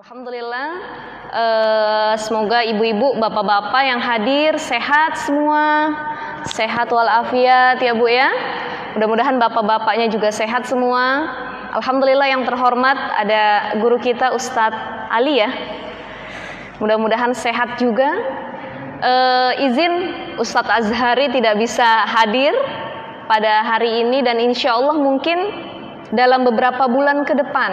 Alhamdulillah, semoga ibu-ibu, bapak-bapak yang hadir sehat semua, sehat walafiat ya Bu ya. Mudah-mudahan bapak-bapaknya juga sehat semua. Alhamdulillah yang terhormat ada guru kita Ustadz Ali ya. Mudah-mudahan sehat juga. Izin Ustadz Azhari tidak bisa hadir pada hari ini dan insya Allah mungkin dalam beberapa bulan ke depan,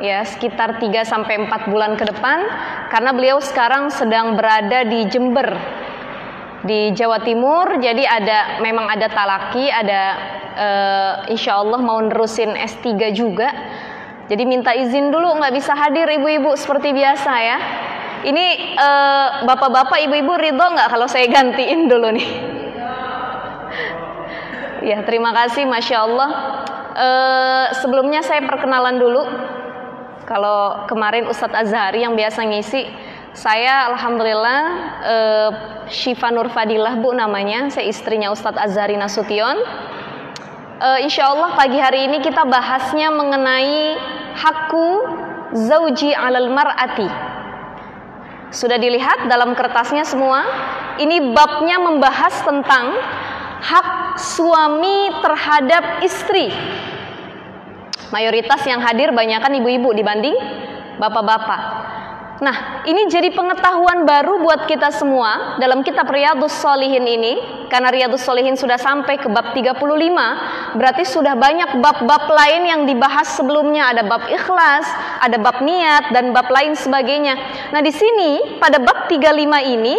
ya sekitar 3-4 bulan ke depan, karena beliau sekarang sedang berada di Jember, di Jawa Timur. Jadi memang ada talaki, ada insya Allah mau nerusin S3 juga. Jadi minta izin dulu, nggak bisa hadir ibu-ibu seperti biasa ya. Ini bapak-bapak, ibu-ibu ridho nggak kalau saya gantiin dulu nih? Ya terima kasih, masya Allah. Sebelumnya saya perkenalan dulu. Kalau kemarin Ustadz Azhari yang biasa ngisi, saya alhamdulillah Syifa Nur Fadilah Bu namanya, saya istrinya Ustadz Azhari Nasution. Insya Allah pagi hari ini kita bahasnya mengenai hakku zauji alal mar'ati. Sudah dilihat dalam kertasnya semua. Ini babnya membahas tentang hak suami terhadap istri. Mayoritas yang hadir banyakkan ibu-ibu dibanding bapak-bapak. Nah, ini jadi pengetahuan baru buat kita semua dalam kitab Riyadhus Shalihin ini. Karena Riyadhus Shalihin sudah sampai ke bab 35, berarti sudah banyak bab-bab lain yang dibahas sebelumnya. Ada bab ikhlas, ada bab niat, dan bab lain sebagainya. Nah, di sini pada bab 35 ini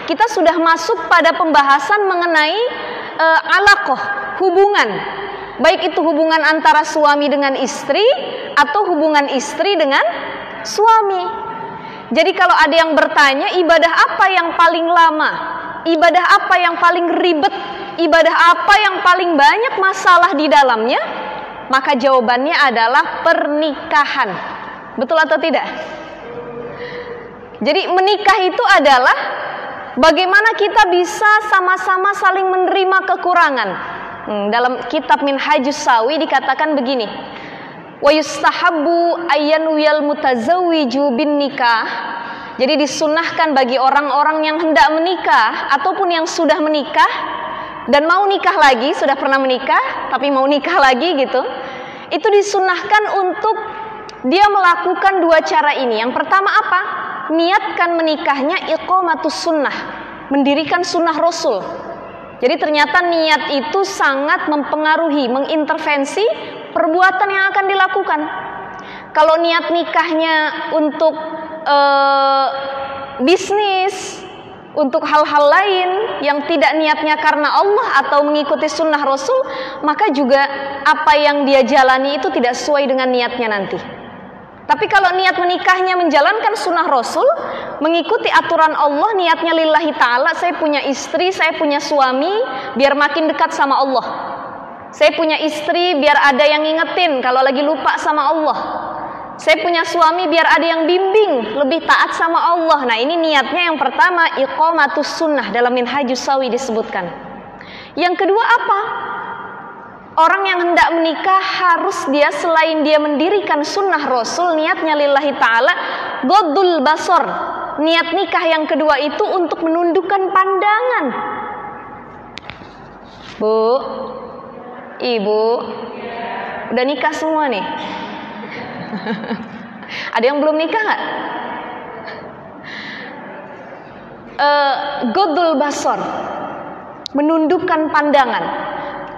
kita sudah masuk pada pembahasan mengenai alaqah, hubungan. Baik itu hubungan antara suami dengan istri atau hubungan istri dengan suami. Jadi kalau ada yang bertanya, ibadah apa yang paling lama? Ibadah apa yang paling ribet? Ibadah apa yang paling banyak masalah di dalamnya? Maka jawabannya adalah pernikahan. Betul atau tidak? Jadi menikah itu adalah bagaimana kita bisa sama-sama saling menerima kekurangan. Dalam kitab Minhajus Sawi dikatakan begini, wa yustahabbu ayyanwiyal mutazawwiju bin nikah. Jadi disunahkan bagi orang-orang yang hendak menikah ataupun yang sudah menikah dan mau nikah lagi, sudah pernah menikah tapi mau nikah lagi gitu. Itu disunahkan untuk dia melakukan dua cara ini. Yang pertama apa? Niatkan menikahnya iqamatus sunnah, mendirikan sunnah Rasul. Jadi ternyata niat itu sangat mempengaruhi, mengintervensi perbuatan yang akan dilakukan. Kalau niat nikahnya untuk bisnis, untuk hal-hal lain yang tidak niatnya karena Allah atau mengikuti sunnah Rasul, maka juga apa yang dia jalani itu tidak sesuai dengan niatnya nanti. Tapi kalau niat menikahnya menjalankan sunnah Rasul, mengikuti aturan Allah, niatnya lillahi ta'ala, saya punya istri, saya punya suami, biar makin dekat sama Allah. Saya punya istri, biar ada yang ngingetin kalau lagi lupa sama Allah. Saya punya suami, biar ada yang bimbing, lebih taat sama Allah. Nah ini niatnya yang pertama, iqamatus sunnah, dalam Minhajus Sawi disebutkan. Yang kedua apa? Orang yang hendak menikah harus dia selain dia mendirikan sunnah Rasul, niatnya lillahi ta'ala, ghaddul basar. Niat nikah yang kedua itu untuk menundukkan pandangan. Bu, ibu, udah nikah semua nih? Ada yang belum nikah nggak? Ghaddul basar, menundukkan pandangan.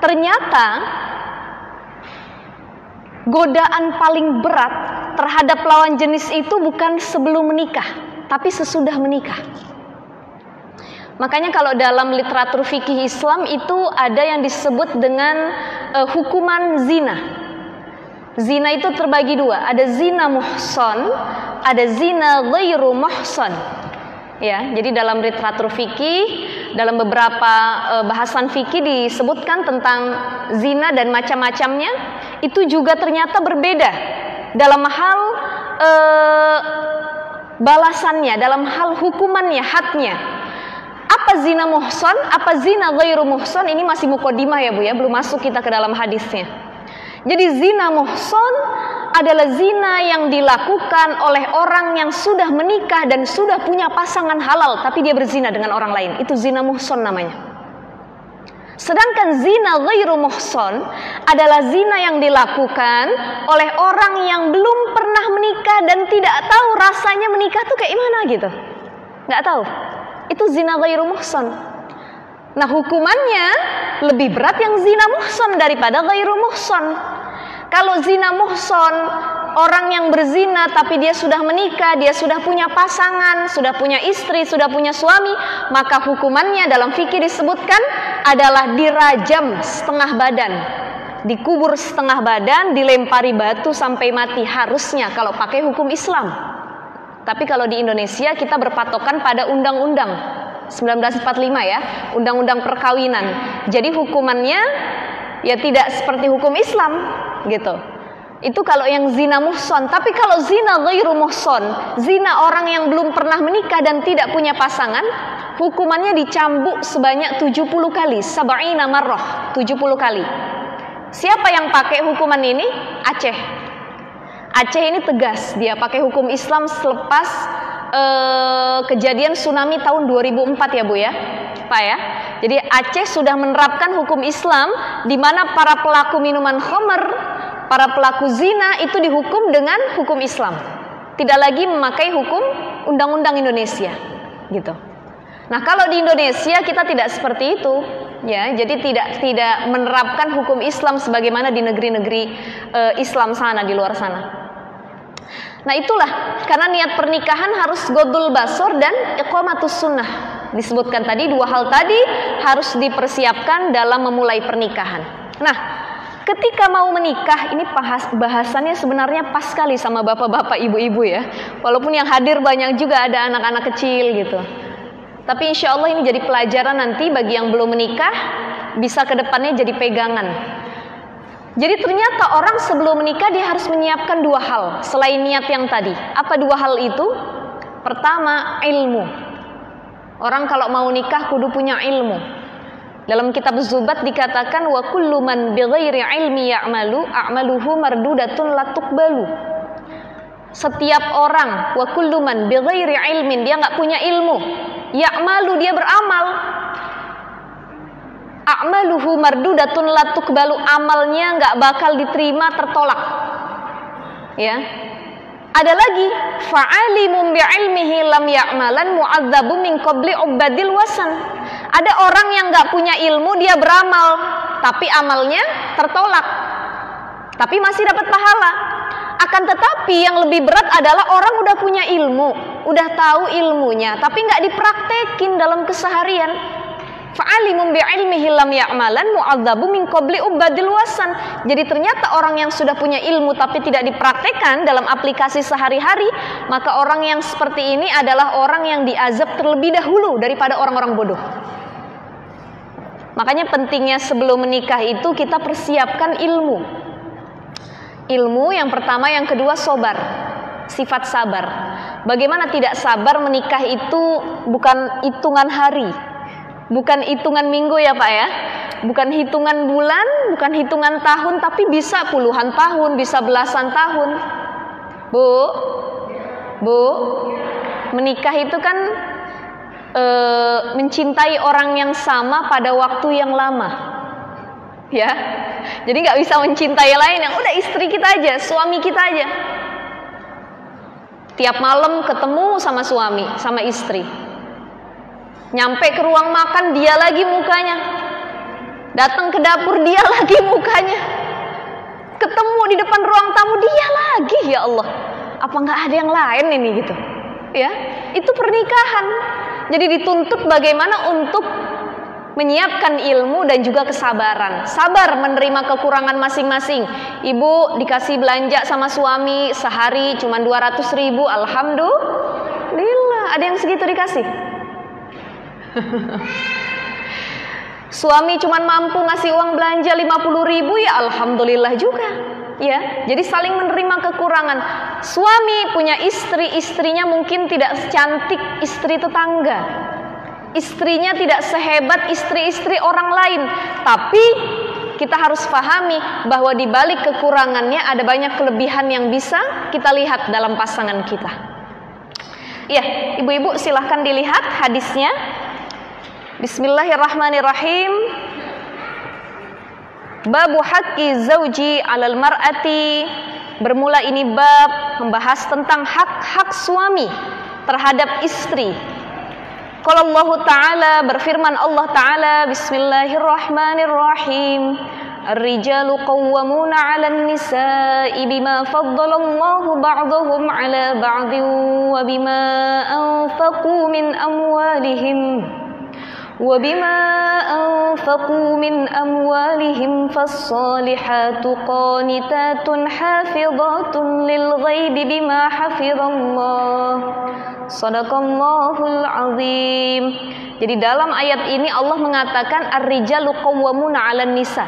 Ternyata godaan paling berat terhadap lawan jenis itu bukan sebelum menikah, tapi sesudah menikah. Makanya kalau dalam literatur fikih Islam itu ada yang disebut dengan hukuman zina. Zina itu terbagi dua, ada zina muhsan, ada zina ghairu muhsan. Ya, jadi dalam literatur fikih, dalam beberapa bahasan fikih disebutkan tentang zina dan macam-macamnya. Itu juga ternyata berbeda dalam hal balasannya, dalam hal hukumannya, hadnya. Apa zina muhsan, apa zina ghairu muhsan, ini masih muqaddimah ya Bu ya, belum masuk kita ke dalam hadisnya. Jadi zina muhsan adalah zina yang dilakukan oleh orang yang sudah menikah dan sudah punya pasangan halal, tapi dia berzina dengan orang lain. Itu zina muhson namanya. Sedangkan zina ghairu muhson adalah zina yang dilakukan oleh orang yang belum pernah menikah dan tidak tahu rasanya menikah tuh kayak gimana gitu. Nggak tahu. Itu zina ghairu muhson. Nah, hukumannya lebih berat yang zina muhson daripada ghairu muhson. Kalau zina muhson, orang yang berzina tapi dia sudah menikah, dia sudah punya pasangan, sudah punya istri, sudah punya suami, maka hukumannya dalam fikih disebutkan adalah dirajam setengah badan, dikubur setengah badan, dilempari batu sampai mati, harusnya kalau pakai hukum Islam. Tapi kalau di Indonesia kita berpatokan pada undang-undang 1945 ya, undang-undang perkawinan. Jadi hukumannya ya tidak seperti hukum Islam gitu. Itu kalau yang zina muhson. Tapi kalau zina ghairu muhson, zina orang yang belum pernah menikah dan tidak punya pasangan, hukumannya dicambuk sebanyak 70 kali, sab'ina marrah, 70 kali. Siapa yang pakai hukuman ini? Aceh. Aceh ini tegas, dia pakai hukum Islam selepas kejadian tsunami tahun 2004 ya Bu ya, Pak ya. Jadi Aceh sudah menerapkan hukum Islam di mana para pelaku minuman khamr, para pelaku zina itu dihukum dengan hukum Islam. Tidak lagi memakai hukum undang-undang Indonesia gitu. Nah, kalau di Indonesia kita tidak seperti itu ya. Jadi tidak menerapkan hukum Islam sebagaimana di negeri-negeri Islam sana, di luar sana. Nah, itulah karena niat pernikahan harus ghodul basor dan iqamatus sunnah. Disebutkan tadi dua hal tadi harus dipersiapkan dalam memulai pernikahan. Nah, ketika mau menikah ini bahasannya sebenarnya pas sekali sama bapak-bapak, ibu-ibu ya. Walaupun yang hadir banyak juga ada anak-anak kecil gitu. Tapi insya Allah ini jadi pelajaran nanti bagi yang belum menikah, bisa ke depannya jadi pegangan. Jadi ternyata orang sebelum menikah dia harus menyiapkan dua hal selain niat yang tadi. Apa dua hal itu? Pertama, ilmu. Orang kalau mau nikah kudu punya ilmu. Dalam kitab Zubat dikatakan wa kullu man bighairi ilmi ya'malu a'maluhu mardudatun la tuqbalu. Setiap orang wa kullu man bighairi ilmin, dia enggak punya ilmu, ya'malu, dia beramal, a'maluhu mardudatun la tuqbalu, amalnya enggak bakal diterima, tertolak. Ya. Ada lagi fa'alimun bi'ilmihi lam ya'malan mu'adzabu min qabli ubadil wasan. Ada orang yang enggak punya ilmu, dia beramal tapi amalnya tertolak, tapi masih dapat pahala. Akan tetapi yang lebih berat adalah orang udah punya ilmu, udah tahu ilmunya tapi enggak dipraktekin dalam keseharian. Fa'alimun bi'ilmihi lam ya'malan mu'adzabu min qabli ubadil wasan. Jadi ternyata orang yang sudah punya ilmu tapi tidak dipraktekkan dalam aplikasi sehari-hari, maka orang yang seperti ini adalah orang yang diazab terlebih dahulu daripada orang-orang bodoh. Makanya pentingnya sebelum menikah itu kita persiapkan ilmu. Ilmu yang pertama, yang kedua sabar. Sifat sabar. Bagaimana tidak sabar? Menikah itu bukan hitungan hari, bukan hitungan minggu ya Pak ya, bukan hitungan bulan, bukan hitungan tahun, tapi bisa puluhan tahun, bisa belasan tahun. Bu, menikah itu kan mencintai orang yang sama pada waktu yang lama, ya. Jadi nggak bisa mencintai lain, yang udah istri kita aja, suami kita aja. Tiap malam ketemu sama suami, sama istri. Nyampe ke ruang makan dia lagi mukanya, datang ke dapur dia lagi mukanya, ketemu di depan ruang tamu dia lagi. Ya Allah, apa nggak ada yang lain ini gitu? Ya, itu pernikahan. Jadi dituntut bagaimana untuk menyiapkan ilmu dan juga kesabaran. Sabar menerima kekurangan masing-masing. Ibu dikasih belanja sama suami sehari cuma 200.000, alhamdulillah. Ada yang segitu dikasih? Suami cuma mampu ngasih uang belanja 50.000, ya alhamdulillah juga. Ya, jadi saling menerima kekurangan. Suami punya istri, istrinya mungkin tidak secantik istri tetangga, istrinya tidak sehebat istri-istri orang lain, tapi kita harus pahami bahwa di balik kekurangannya ada banyak kelebihan yang bisa kita lihat dalam pasangan kita. Ya, ibu-ibu silahkan dilihat hadisnya. Bismillahirrahmanirrahim. Babu haqqi zauji 'alal mar'ati. Bermula ini bab membahas tentang hak-hak suami terhadap istri. Qala Allah Ta'ala, berfirman Allah Ta'ala, Bismillahirrahmanirrahim. Ar-rijalu qawwamuna 'alan nisa'i bima faddalallahu ba'dahum 'ala ba'din wa bima anfaqu min amwalihim. وَبِمَا أَنْفَقُوا مِنْ أَمْوَالِهِمْ فَالصَّالِحَاتُ قَانِتَاتٌ حَافِظَاتٌ لِلْغَيْبِ بِمَا حَفِظَ اللَّهُ Shadaqallahul azim. Jadi dalam ayat ini Allah mengatakan ar-rijalu qawwamuna 'alan nisa.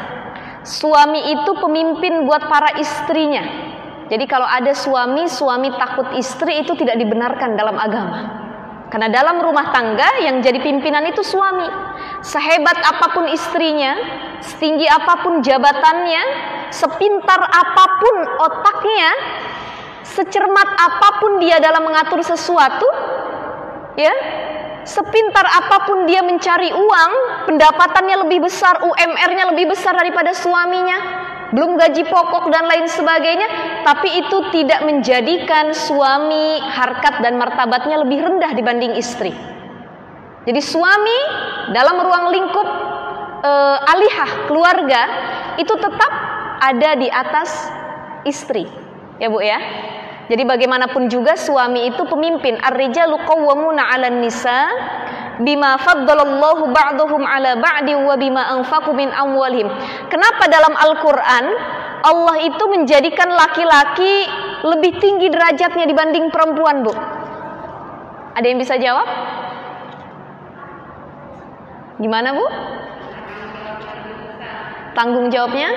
Suami itu pemimpin buat para istrinya. Jadi kalau ada suami takut istri, itu tidak dibenarkan dalam agama. Karena dalam rumah tangga yang jadi pimpinan itu suami. Sehebat apapun istrinya, setinggi apapun jabatannya, sepintar apapun otaknya, secermat apapun dia dalam mengatur sesuatu, ya, sepintar apapun dia mencari uang, pendapatannya lebih besar, UMR-nya lebih besar daripada suaminya, belum gaji pokok dan lain sebagainya, tapi itu tidak menjadikan suami harkat dan martabatnya lebih rendah dibanding istri. Jadi suami dalam ruang lingkup alihah keluarga itu tetap ada di atas istri, ya Bu ya. Jadi bagaimanapun juga suami itu pemimpin. Ar-rijalu qawwamuna 'alan nisa bima faddalallahu ba'dahum 'ala ba'din wa bima anfaqu min amwalihim. Kenapa dalam Al-Qur'an Allah itu menjadikan laki-laki lebih tinggi derajatnya dibanding perempuan, Bu? Ada yang bisa jawab? Gimana, Bu? Tanggung jawabnya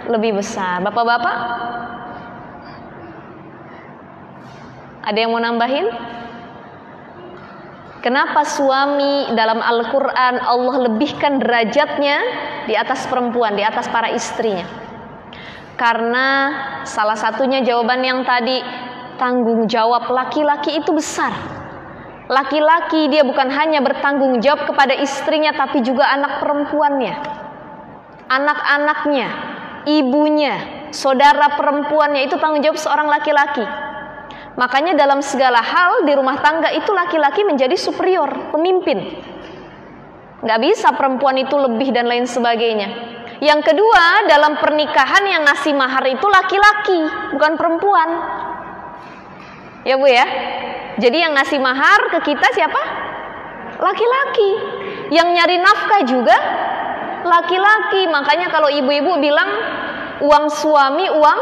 lebih besar. Bapak-bapak? Ada yang mau nambahin? Kenapa suami dalam Al-Quran Allah lebihkan derajatnya di atas perempuan, di atas para istrinya? Karena salah satunya jawaban yang tadi, tanggung jawab laki-laki itu besar. Laki-laki dia bukan hanya bertanggung jawab kepada istrinya, tapi juga anak perempuannya, anak-anaknya, ibunya, saudara perempuannya, itu tanggung jawab seorang laki-laki. Makanya dalam segala hal di rumah tangga itu laki-laki menjadi superior, pemimpin. Nggak bisa perempuan itu lebih dan lain sebagainya. Yang kedua, dalam pernikahan yang ngasih mahar itu laki-laki, bukan perempuan. Ya Bu ya. Jadi yang ngasih mahar ke kita siapa? Laki-laki. Yang nyari nafkah juga laki-laki. Makanya kalau ibu-ibu bilang uang suami, uang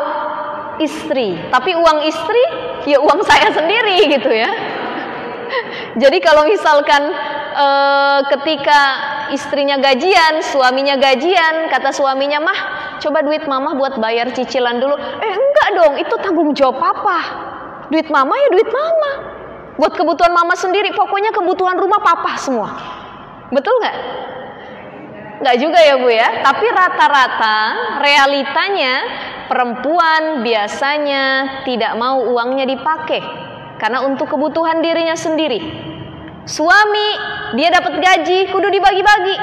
istri. Tapi uang istri ya uang saya sendiri gitu ya. Jadi kalau misalkan ketika istrinya gajian, suaminya gajian, kata suaminya, "Mah, coba duit mama buat bayar cicilan dulu." Enggak dong, itu tanggung jawab papa. Duit mama ya duit mama. Buat kebutuhan mama sendiri, pokoknya kebutuhan rumah papa semua. Betul nggak? Nggak juga ya Bu ya. Tapi rata-rata realitanya perempuan biasanya tidak mau uangnya dipakai karena untuk kebutuhan dirinya sendiri. Suami dia dapat gaji kudu dibagi-bagi.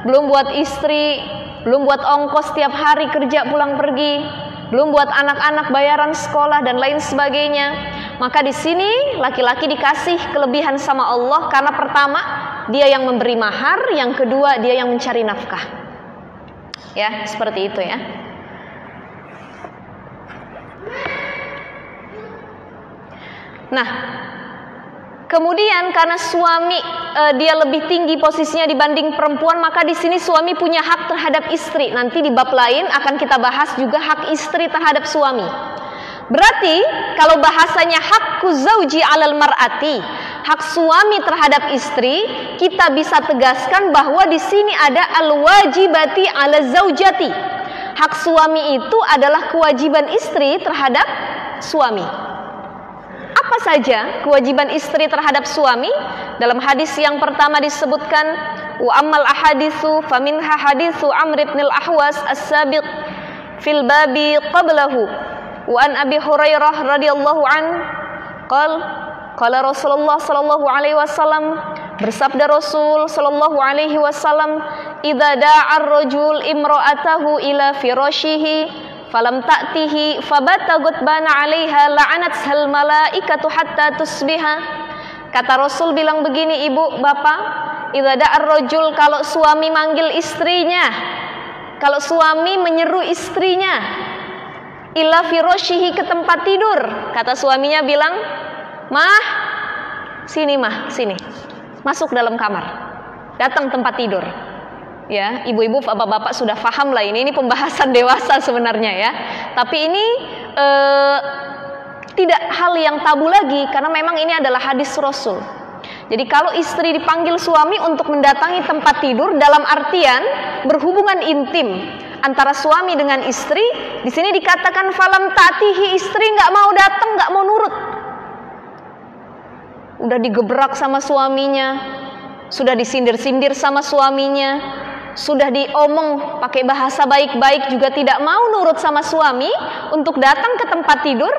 Belum buat istri, belum buat ongkos tiap hari kerja pulang pergi, belum buat anak-anak bayaran sekolah dan lain sebagainya. Maka di sini laki-laki dikasih kelebihan sama Allah karena pertama dia yang memberi mahar, yang kedua dia yang mencari nafkah. Ya, seperti itu ya. Nah, kemudian karena suami dia lebih tinggi posisinya dibanding perempuan, maka di sini suami punya hak terhadap istri. Nanti di bab lain akan kita bahas juga hak istri terhadap suami. Berarti kalau bahasanya hakku zauji 'alal mar'ati, hak suami terhadap istri, kita bisa tegaskan bahwa di sini ada al-wajibati 'ala zaujati. Hak suami itu adalah kewajiban istri terhadap suami. Apa saja kewajiban istri terhadap suami? Dalam hadis yang pertama disebutkan Wa ammal ahaditsu faminha haditsu Amr ibn al-Ahwas as-sabiq fil babi qablahu. Wa an Abi Hurairah radhiyallahu an qala Rasulullah sallallahu alaihi wasallam, bersabda Rasul sallallahu alaihi wasallam, idza da'a ar-rajul imra'atahu ila firashihi falam ta'tihi fabata ghadbana 'alaiha la'anathal malaikatu hatta tusbiha. Kata Rasul bilang begini, ibu, bapak, idza da'a ar-rajul, kalau suami manggil istrinya, kalau suami menyeru istrinya, ila firashihi, ke tempat tidur, kata suaminya bilang, mah, sini mah, sini, masuk dalam kamar, datang tempat tidur. Ya, ibu-ibu, bapak-bapak sudah paham lah ini pembahasan dewasa sebenarnya ya. Tapi ini tidak hal yang tabu lagi, karena memang ini adalah hadis Rasul. Jadi kalau istri dipanggil suami untuk mendatangi tempat tidur dalam artian berhubungan intim antara suami dengan istri, di sini dikatakan falam ta'tihi, istri nggak mau datang, nggak mau nurut. Udah digebrak sama suaminya, sudah disindir-sindir sama suaminya, sudah diomong pakai bahasa baik-baik juga tidak mau nurut sama suami untuk datang ke tempat tidur,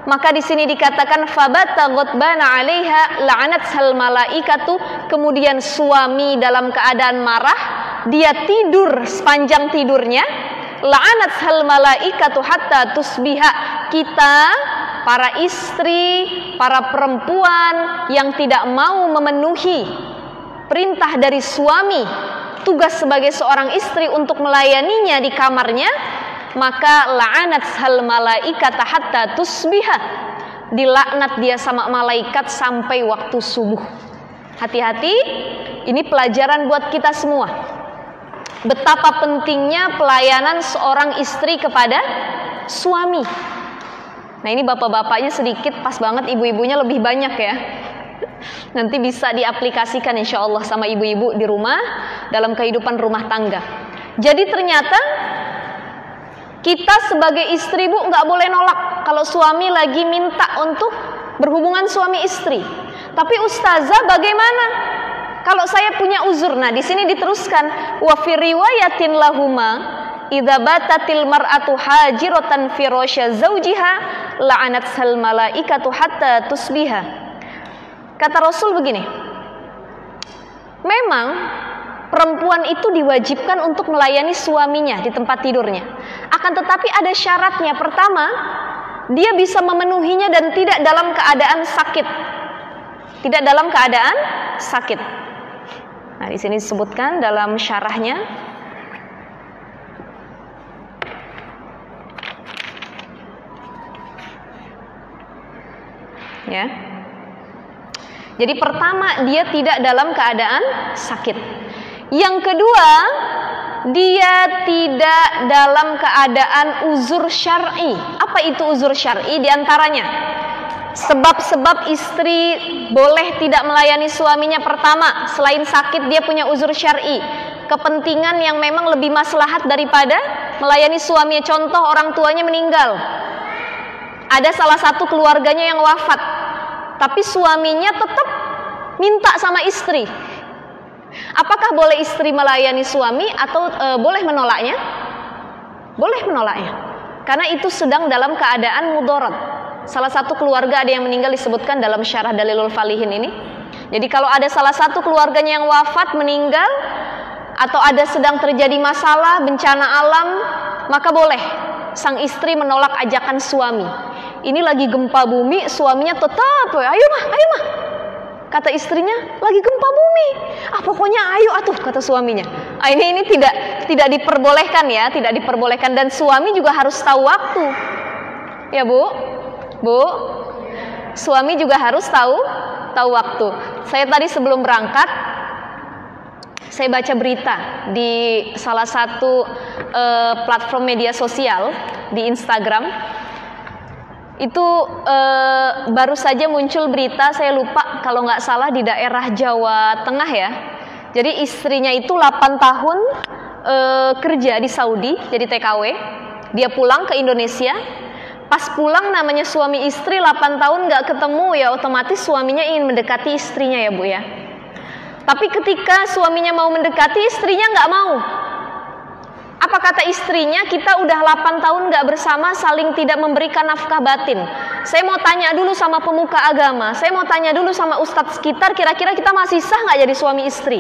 maka di sini dikatakan fabata ghadbana 'alaiha la'anathal malaikatu, kemudian suami dalam keadaan marah, dia tidur sepanjang tidurnya, la'anathal malaikatu hatta tusbiha. Kita para istri, para perempuan yang tidak mau memenuhi perintah dari suami, tugas sebagai seorang istri untuk melayaninya di kamarnya, maka la'anathal malaikata hatta tusbiha, dilaknat dia sama malaikat sampai waktu subuh. Hati-hati, ini pelajaran buat kita semua. Betapa pentingnya pelayanan seorang istri kepada suami. Nah, ini bapak-bapaknya sedikit, pas banget ibu-ibunya lebih banyak ya. Nanti bisa diaplikasikan insya Allah sama ibu-ibu di rumah dalam kehidupan rumah tangga. Jadi ternyata kita sebagai istri, bu, nggak boleh nolak kalau suami lagi minta untuk berhubungan suami istri. Tapi ustazah, bagaimana kalau saya punya uzur? Nah, di sini diteruskan, wa fi riwayatin lahuma idza batatil mar'atu hajiratan firasya zawjiha la'anathal malaikatu hatta tusbiha. Kata Rasul begini, memang perempuan itu diwajibkan untuk melayani suaminya di tempat tidurnya. Akan tetapi ada syaratnya. Pertama, dia bisa memenuhinya dan tidak dalam keadaan sakit. Tidak dalam keadaan sakit. Nah, di sini disebutkan dalam syarahnya. Ya. Jadi pertama, dia tidak dalam keadaan sakit. Yang kedua, dia tidak dalam keadaan uzur syar'i. Apa itu uzur syar'i? Di antaranya sebab-sebab istri boleh tidak melayani suaminya. Pertama, selain sakit, dia punya uzur syar'i, kepentingan yang memang lebih maslahat daripada melayani suaminya. Contoh, orang tuanya meninggal, ada salah satu keluarganya yang wafat, tapi suaminya tetap minta sama istri. Apakah boleh istri melayani suami atau boleh menolaknya? Boleh menolaknya, karena itu sedang dalam keadaan mudarat. Salah satu keluarga ada yang meninggal, disebutkan dalam syarah Dalilul Falihin ini. Jadi kalau ada salah satu keluarganya yang wafat, meninggal, atau ada sedang terjadi masalah, bencana alam, maka boleh sang istri menolak ajakan suami. Ini lagi gempa bumi, suaminya tetap, ayo mah, kata istrinya, lagi gempa bumi, pokoknya ayo atuh, kata suaminya. Ini tidak diperbolehkan ya, tidak diperbolehkan. Dan suami juga harus tahu waktu, ya bu, suami juga harus tahu waktu. Saya tadi sebelum berangkat, saya baca berita di salah satu platform media sosial di Instagram. Itu baru saja muncul berita, saya lupa kalau nggak salah di daerah Jawa Tengah ya. Jadi istrinya itu 8 tahun kerja di Saudi jadi TKW. Dia pulang ke Indonesia. Pas pulang, namanya suami istri 8 tahun nggak ketemu, ya otomatis suaminya ingin mendekati istrinya ya bu ya. Tapi ketika suaminya mau mendekati, istrinya nggak mau. Apa kata istrinya? Kita udah 8 tahun nggak bersama, saling tidak memberikan nafkah batin. Saya mau tanya dulu sama pemuka agama, saya mau tanya dulu sama ustadz sekitar, kira-kira kita masih sah nggak jadi suami istri?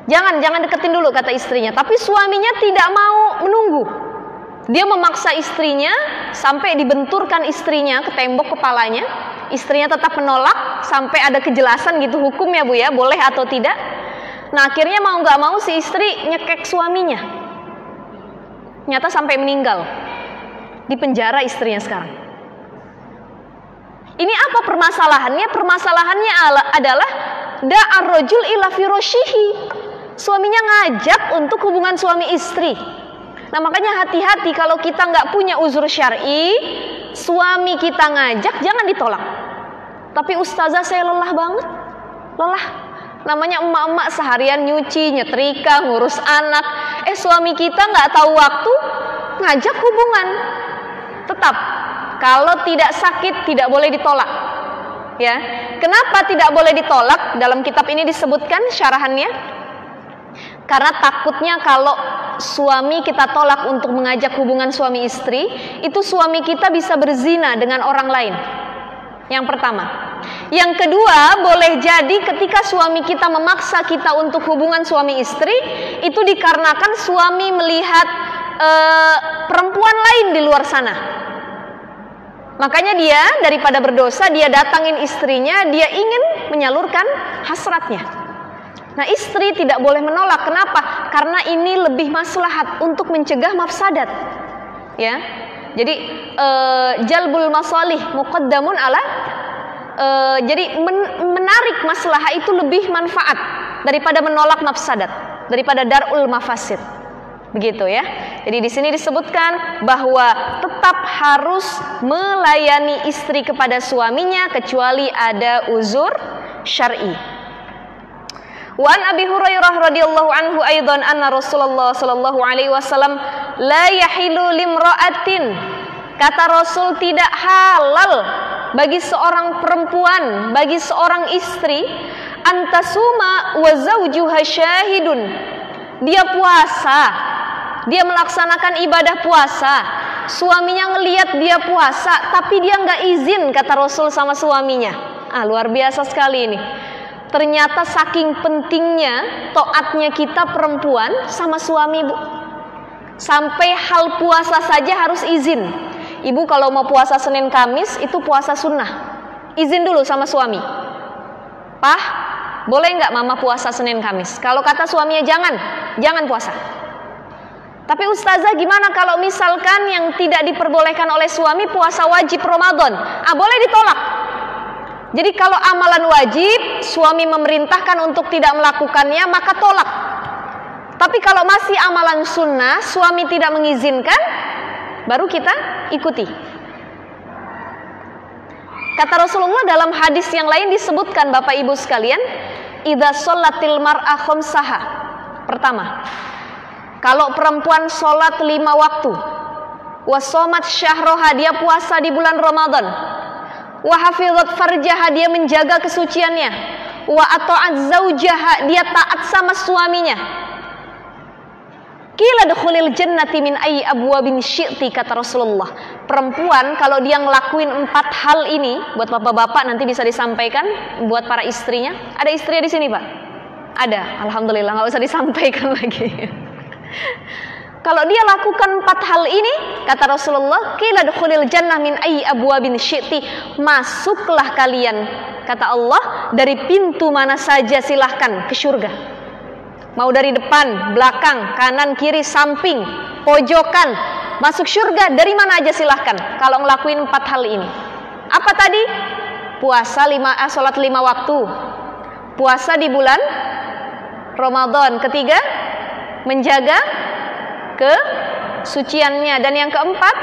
Jangan deketin dulu, kata istrinya. Tapi suaminya tidak mau menunggu. Dia memaksa istrinya sampai dibenturkan istrinya ke tembok kepalanya. Istrinya tetap menolak sampai ada kejelasan gitu hukumnya Bu ya, boleh atau tidak. Nah akhirnya mau nggak mau si istri nyekek suaminya. Nyata sampai meninggal. Di penjara istrinya sekarang. Ini apa permasalahannya? Permasalahannya adalah da'ar rajul ila firashihi. Suaminya ngajak untuk hubungan suami istri. Nah makanya hati-hati kalau kita nggak punya uzur syar'i, suami kita ngajak jangan ditolak. Tapi ustazah saya lelah banget, lelah. Namanya emak-emak seharian nyuci, nyetrika, ngurus anak. Suami kita nggak tahu waktu, ngajak hubungan. Tetap, kalau tidak sakit tidak boleh ditolak. Ya, kenapa tidak boleh ditolak? Dalam kitab ini disebutkan syarahannya. Karena takutnya kalau suami kita tolak untuk mengajak hubungan suami istri, itu suami kita bisa berzina dengan orang lain. Yang pertama. Yang kedua, boleh jadi ketika suami kita memaksa kita untuk hubungan suami istri, itu dikarenakan suami melihat perempuan lain di luar sana. Makanya dia daripada berdosa, dia datangin istrinya, dia ingin menyalurkan hasratnya. Nah istri tidak boleh menolak. Kenapa? Karena ini lebih maslahat untuk mencegah mafsadat. Ya, jadi jalbul masalih muqaddamun ala. Jadi menarik maslahah itu lebih manfaat daripada menolak mafsadat, daripada darul mafasid. Begitu ya. Jadi di sini disebutkan bahwa tetap harus melayani istri kepada suaminya kecuali ada uzur syar'i. Wa an Abi Hurairah radhiyallahu anhu aidan anna Rasulullah sallallahu alaihi wasallam la yahilu limra'atin. Kata Rasul, tidak halal bagi seorang perempuan, bagi seorang istri, antasuma wa zawjuha syahidun. Dia puasa, dia melaksanakan ibadah puasa, suaminya ngelihat dia puasa, tapi dia nggak izin, kata Rasul sama suaminya. Luar biasa sekali ini. Ternyata saking pentingnya taatnya kita perempuan sama suami, Bu. Sampai hal puasa saja harus izin. Ibu kalau mau puasa Senin Kamis itu puasa sunnah, izin dulu sama suami. Pah, boleh nggak mama puasa Senin Kamis? Kalau kata suaminya jangan puasa. Tapi ustazah gimana kalau misalkan yang tidak diperbolehkan oleh suami puasa wajib Ramadan? Boleh ditolak. Jadi kalau amalan wajib suami memerintahkan untuk tidak melakukannya, maka tolak. Tapi kalau masih amalan sunnah suami tidak mengizinkan, baru kita ikuti. Kata Rasulullah dalam hadis yang lain disebutkan, Bapak Ibu sekalian, idza sholatil mar'a khamsaha. Pertama, kalau perempuan sholat 5 waktu, wa shomat syahroha, dia puasa di bulan Ramadan, wa hafizat farjaha, dia menjaga kesuciannya, wa ata'at zaujaha, dia taat sama suaminya. Qila dukhulil jannati min ayyi abwabin syi'ti, kata Rasulullah. Perempuan kalau dia ngelakuin 4 hal ini, buat bapak-bapak nanti bisa disampaikan buat para istrinya. Ada istrinya di sini, Pak? Ada, alhamdulillah, nggak usah disampaikan lagi. Kalau dia lakukan 4 hal ini, kata Rasulullah, qila dukhulil jannah min ayyi abwabin syi'ti, masuklah kalian, kata Allah, dari pintu mana saja silahkan ke surga. Mau dari depan, belakang, kanan, kiri, samping, pojokan, masuk surga dari mana aja silahkan kalau ngelakuin 4 hal ini. Apa tadi? Puasa sholat 5 waktu, puasa di bulan Ramadan. Ketiga, menjaga kesuciannya. Dan yang keempat,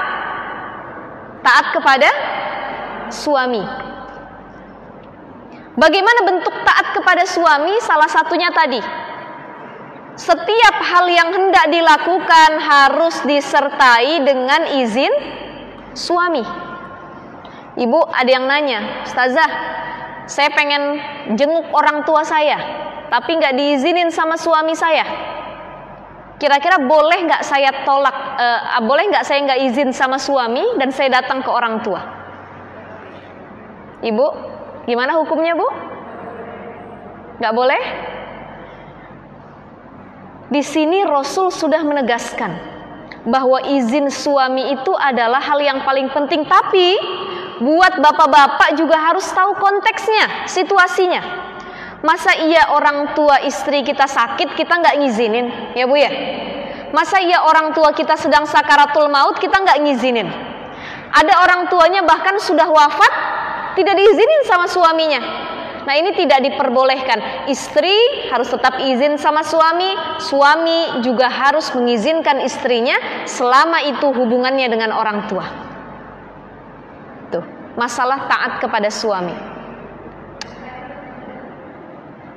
taat kepada suami. Bagaimana bentuk taat kepada suami? Salah satunya tadi, setiap hal yang hendak dilakukan harus disertai dengan izin suami. Ibu, ada yang nanya, Ustazah, Saya pengen jenguk orang tua saya, tapi nggak diizinin sama suami saya. Kira-kira boleh nggak saya tolak? Boleh nggak saya nggak izin sama suami dan saya datang ke orang tua? Ibu, gimana hukumnya, Bu? Nggak boleh? Di sini Rasul sudah menegaskan bahwa izin suami itu adalah hal yang paling penting. Tapi buat bapak-bapak juga harus tahu konteksnya, situasinya. Masa iya orang tua istri kita sakit kita nggak ngizinin, ya Bu ya? Masa iya orang tua kita sedang sakaratul maut kita nggak ngizinin? Ada orang tuanya bahkan sudah wafat tidak diizinin sama suaminya. Nah ini tidak diperbolehkan. Istri harus tetap izin sama suami, suami juga harus mengizinkan istrinya selama itu hubungannya dengan orang tua. Tuh, masalah taat kepada suami.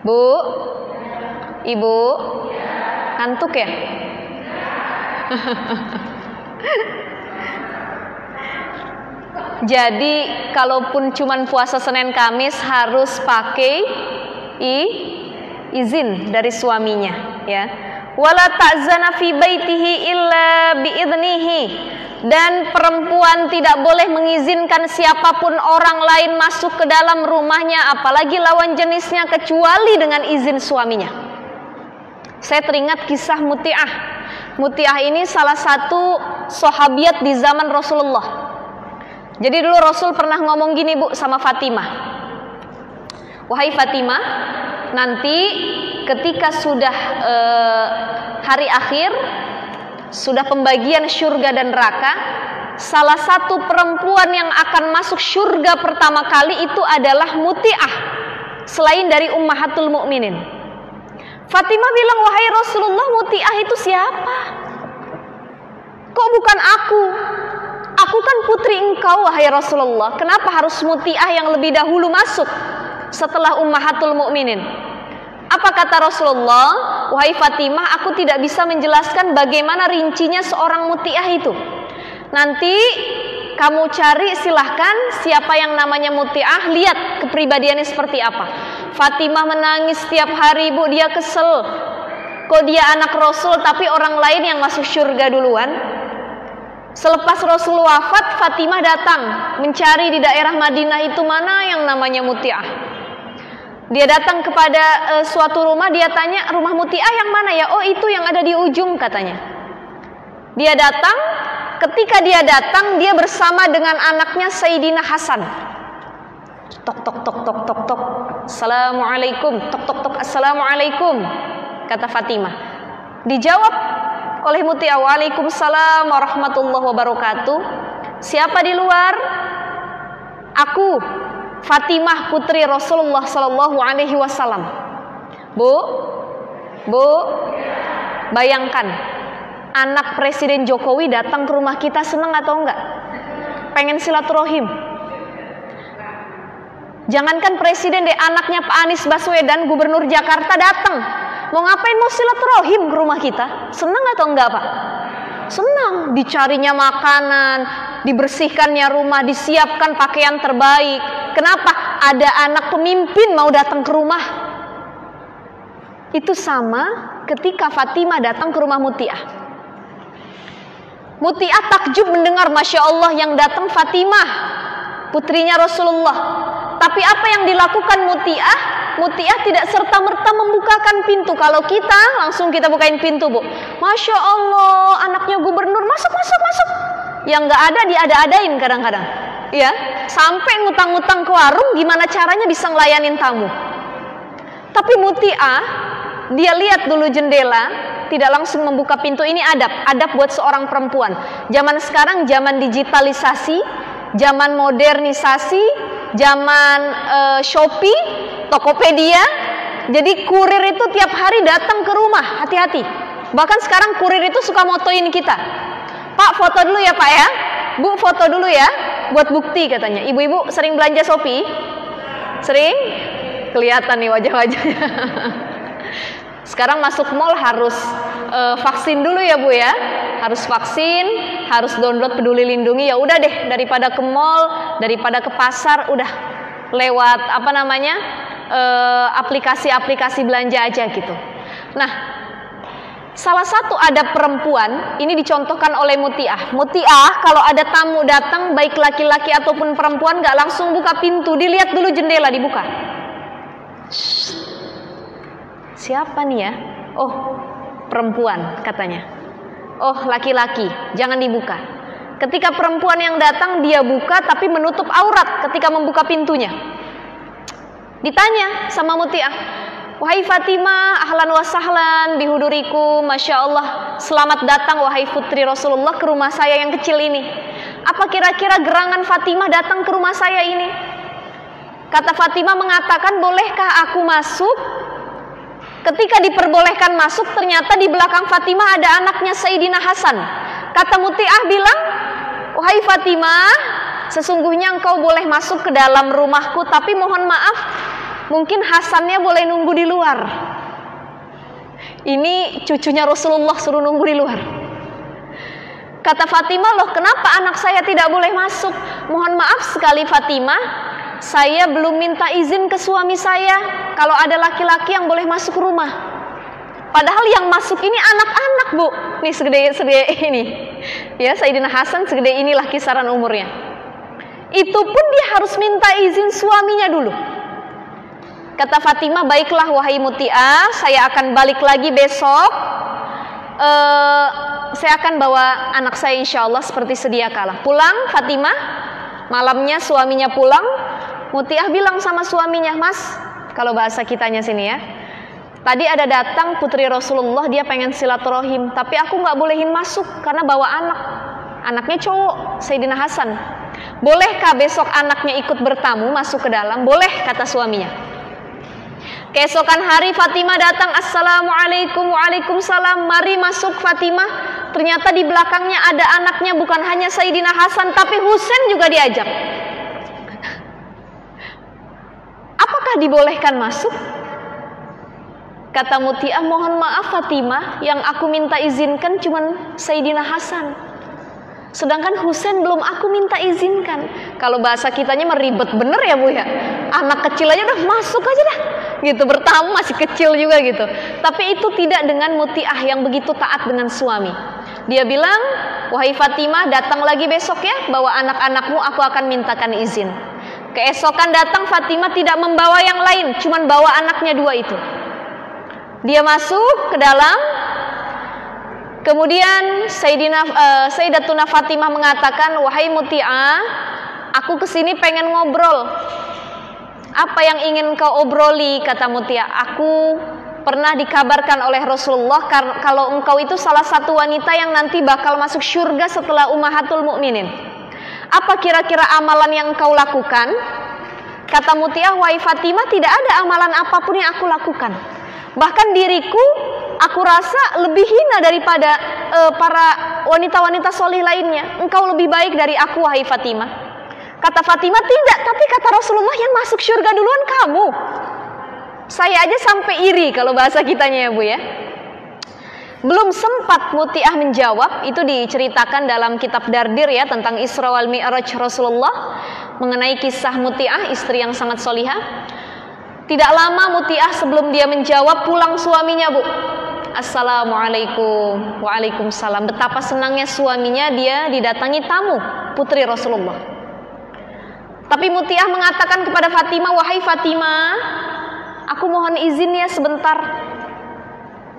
Bu, Ibu, ngantuk ya? Jadi kalaupun cuman puasa Senin Kamis harus pakai izin dari suaminya, ya. Wala ta'zana fi baitihi illa biidnihi. Dan perempuan tidak boleh mengizinkan siapapun orang lain masuk ke dalam rumahnya, apalagi lawan jenisnya, kecuali dengan izin suaminya. Saya teringat kisah Muti'ah. Muti'ah ini salah satu sahabiat di zaman Rasulullah. Jadi dulu Rasul pernah ngomong gini, Bu, sama Fatimah. Wahai Fatimah, nanti ketika sudah hari akhir, sudah pembagian syurga dan neraka, salah satu perempuan yang akan masuk syurga pertama kali itu adalah Muti'ah, selain dari Ummahatul Mukminin. Fatimah bilang, wahai Rasulullah, Muti'ah itu siapa? Kok bukan aku? Aku kan putri engkau, wahai Rasulullah. Kenapa harus Muti'ah yang lebih dahulu masuk setelah Ummahatul Mukminin? Apa kata Rasulullah? Wahai Fatimah, aku tidak bisa menjelaskan bagaimana rincinya seorang Muti'ah itu. Nanti kamu cari, silahkan siapa yang namanya Muti'ah, lihat kepribadiannya seperti apa. Fatimah menangis setiap hari, Bu, dia kesel. Kok dia anak Rasul tapi orang lain yang masuk surga duluan? Selepas Rasul wafat, Fatimah datang mencari di daerah Madinah itu mana yang namanya Muti'ah. Dia datang kepada suatu rumah, dia tanya, rumah Muti'ah yang mana ya? Oh, itu yang ada di ujung, katanya. Dia datang, ketika dia datang, dia bersama dengan anaknya Sayyidina Hasan. Tok tok tok tok tok tok. Assalamualaikum. Tok tok tok. Assalamualaikum, kata Fatimah. Dijawab oleh Muti'ah, waalaikumsalam warahmatullahi wabarakatuh. Siapa di luar? Aku, Fatimah putri Rasulullah sallallahu alaihi wasallam. Bu, bayangkan anak Presiden Jokowi datang ke rumah kita, senang atau enggak? Pengen silaturahim. Jangankan presiden deh, anaknya Pak Anies Baswedan, gubernur Jakarta, datang. Mau ngapain? Mau silaturahim ke rumah kita. Senang atau enggak, Pak? Senang. Dicarinya makanan, dibersihkannya rumah, disiapkan pakaian terbaik. Kenapa? Ada anak pemimpin mau datang ke rumah. Itu sama ketika Fatimah datang ke rumah Muti'ah. Muti'ah takjub mendengar, Masya Allah, yang datang Fatimah, putrinya Rasulullah. Tapi apa yang dilakukan Muti'ah? Muti'ah tidak serta-merta membukakan pintu. Kalau kita, langsung kita bukain pintu, Bu. Masya Allah, anaknya gubernur, masuk. Yang gak ada, diada-adain kadang-kadang. Ya, sampai ngutang-ngutang ke warung, gimana caranya bisa ngelayanin tamu. Tapi Muti'ah, dia lihat dulu jendela, tidak langsung membuka pintu. Ini adab buat seorang perempuan. Zaman sekarang zaman digitalisasi, zaman modernisasi, zaman Shopee, Tokopedia. Jadi kurir itu tiap hari datang ke rumah, hati-hati. Bahkan sekarang kurir itu suka motoin kita. Pak, foto dulu ya Pak ya. Bu, foto dulu ya, buat bukti katanya. Ibu-ibu sering belanja Shopee? Sering? Kelihatan nih wajah-wajahnya. Sekarang masuk mall harus vaksin dulu ya Bu ya. Harus vaksin, harus download Peduli Lindungi. Ya udah deh, daripada ke mall, daripada ke pasar, udah lewat aplikasi-aplikasi belanja aja gitu. Nah, salah satu ada perempuan, ini dicontohkan oleh Muti'ah. Muti'ah kalau ada tamu datang, baik laki-laki ataupun perempuan, gak langsung buka pintu, dilihat dulu jendela dibuka. Shh. Siapa nih ya? Oh, perempuan katanya. Oh, laki-laki, jangan dibuka. Ketika perempuan yang datang, dia buka tapi menutup aurat ketika membuka pintunya. Ditanya sama Muti'ah, wahai Fatimah, ahlan wa sahlan bihudurikum, Masya Allah, selamat datang wahai putri Rasulullah ke rumah saya yang kecil ini. Apa kira-kira gerangan Fatimah datang ke rumah saya ini? Kata Fatimah mengatakan, bolehkah aku masuk? Ketika diperbolehkan masuk, ternyata di belakang Fatimah ada anaknya Sayyidina Hasan. Kata Muti'ah bilang, wahai Fatimah, sesungguhnya engkau boleh masuk ke dalam rumahku, tapi mohon maaf, mungkin Hasannya boleh nunggu di luar. Ini cucunya Rasulullah suruh nunggu di luar. Kata Fatimah, loh kenapa anak saya tidak boleh masuk? Mohon maaf sekali Fatimah, saya belum minta izin ke suami saya kalau ada laki-laki yang boleh masuk rumah. Padahal yang masuk ini anak-anak, Bu. Nih segede ini. Ya, Sayyidina Hasan segede inilah kisaran umurnya. Itu pun dia harus minta izin suaminya dulu. Kata Fatimah, baiklah wahai Muti'ah, saya akan balik lagi besok. Saya akan bawa anak saya insya Allah seperti sedia kala. Pulang Fatimah, malamnya suaminya pulang. Muti'ah bilang sama suaminya, Mas, kalau bahasa kitanya sini ya, tadi ada datang putri Rasulullah, dia pengen silaturahim, tapi aku gak bolehin masuk karena bawa anak. Anaknya cowok, Sayyidina Hasan. Bolehkah besok anaknya ikut bertamu masuk ke dalam? Boleh, kata suaminya. Keesokan hari Fatimah datang, assalamualaikum, waalaikumsalam, mari masuk Fatimah. Ternyata di belakangnya ada anaknya, bukan hanya Sayyidina Hasan, tapi Husain juga diajak. Apakah dibolehkan masuk? Kata Muti'ah, mohon maaf Fatimah, yang aku minta izinkan cuman Sayyidina Hasan, sedangkan Husain belum aku minta izinkan. Kalau bahasa kitanya meribet bener ya Bu ya. Anak kecil aja udah masuk aja dah gitu, bertamu masih kecil juga gitu. Tapi itu tidak dengan Muti'ah yang begitu taat dengan suami. Dia bilang, wahai Fatimah, datang lagi besok ya, bawa anak-anakmu, aku akan mintakan izin. Keesokan datang Fatimah tidak membawa yang lain, cuman bawa anaknya dua itu. Dia masuk ke dalam. Kemudian Sayyidatuna Fatimah mengatakan, wahai Muti'ah, aku kesini pengen ngobrol. Apa yang ingin kau obroli? Kata Muti'ah, aku pernah dikabarkan oleh Rasulullah kalau engkau itu salah satu wanita yang nanti bakal masuk surga setelah Ummahatul Mukminin. Apa kira-kira amalan yang engkau lakukan? Kata Muti'ah, wahai Fatimah, tidak ada amalan apapun yang aku lakukan. Bahkan diriku, aku rasa lebih hina daripada para wanita-wanita solih lainnya. Engkau lebih baik dari aku, wahai Fatimah. Kata Fatimah, tidak, tapi kata Rasulullah yang masuk surga duluan kamu. Saya aja sampai iri kalau bahasa kitanya ya Bu ya. Belum sempat Muti'ah menjawab, itu diceritakan dalam kitab Dardir ya, tentang Isra wal Mi'raj Rasulullah, mengenai kisah Muti'ah, istri yang sangat solihah. Tidak lama Muti'ah sebelum dia menjawab, pulang suaminya Bu. Assalamualaikum, waalaikumsalam. Betapa senangnya suaminya dia didatangi tamu putri Rasulullah. Tapi Muti'ah mengatakan kepada Fatimah, wahai Fatimah, aku mohon izin ya sebentar,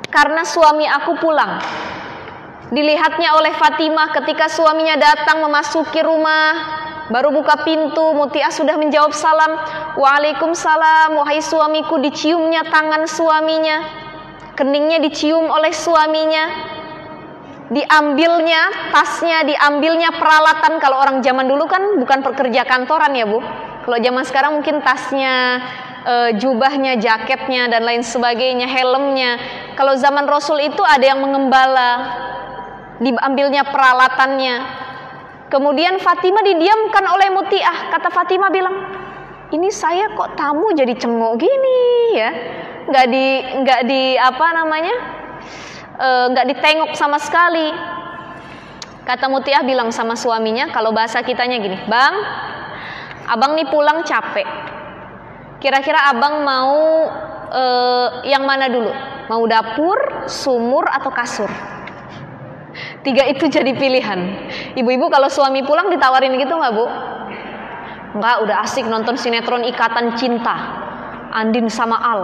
karena suami aku pulang. Dilihatnya oleh Fatimah ketika suaminya datang memasuki rumah, baru buka pintu, Muti'ah sudah menjawab salam. Waalaikumsalam, wahai suamiku. Diciumnya tangan suaminya, keningnya dicium oleh suaminya. Diambilnya tasnya, diambilnya peralatan. Kalau orang zaman dulu kan bukan pekerja kantoran ya Bu. Kalau zaman sekarang mungkin tasnya, jubahnya, jaketnya dan lain sebagainya, helmnya. Kalau zaman Rasul itu ada yang mengembala, diambilnya peralatannya. Kemudian Fatimah didiamkan oleh Muti'ah. Kata Fatimah bilang, ini saya kok tamu jadi cengok gini ya, nggak ditengok sama sekali. Kata Muti'ah bilang sama suaminya, kalau bahasa kitanya gini, bang, abang nih pulang capek, Kira-kira abang mau yang mana dulu? Mau dapur, sumur, atau kasur? 3 itu jadi pilihan. Ibu-ibu kalau suami pulang ditawarin gitu nggak, Bu? Enggak, udah asik nonton sinetron Ikatan Cinta, Andin sama Al.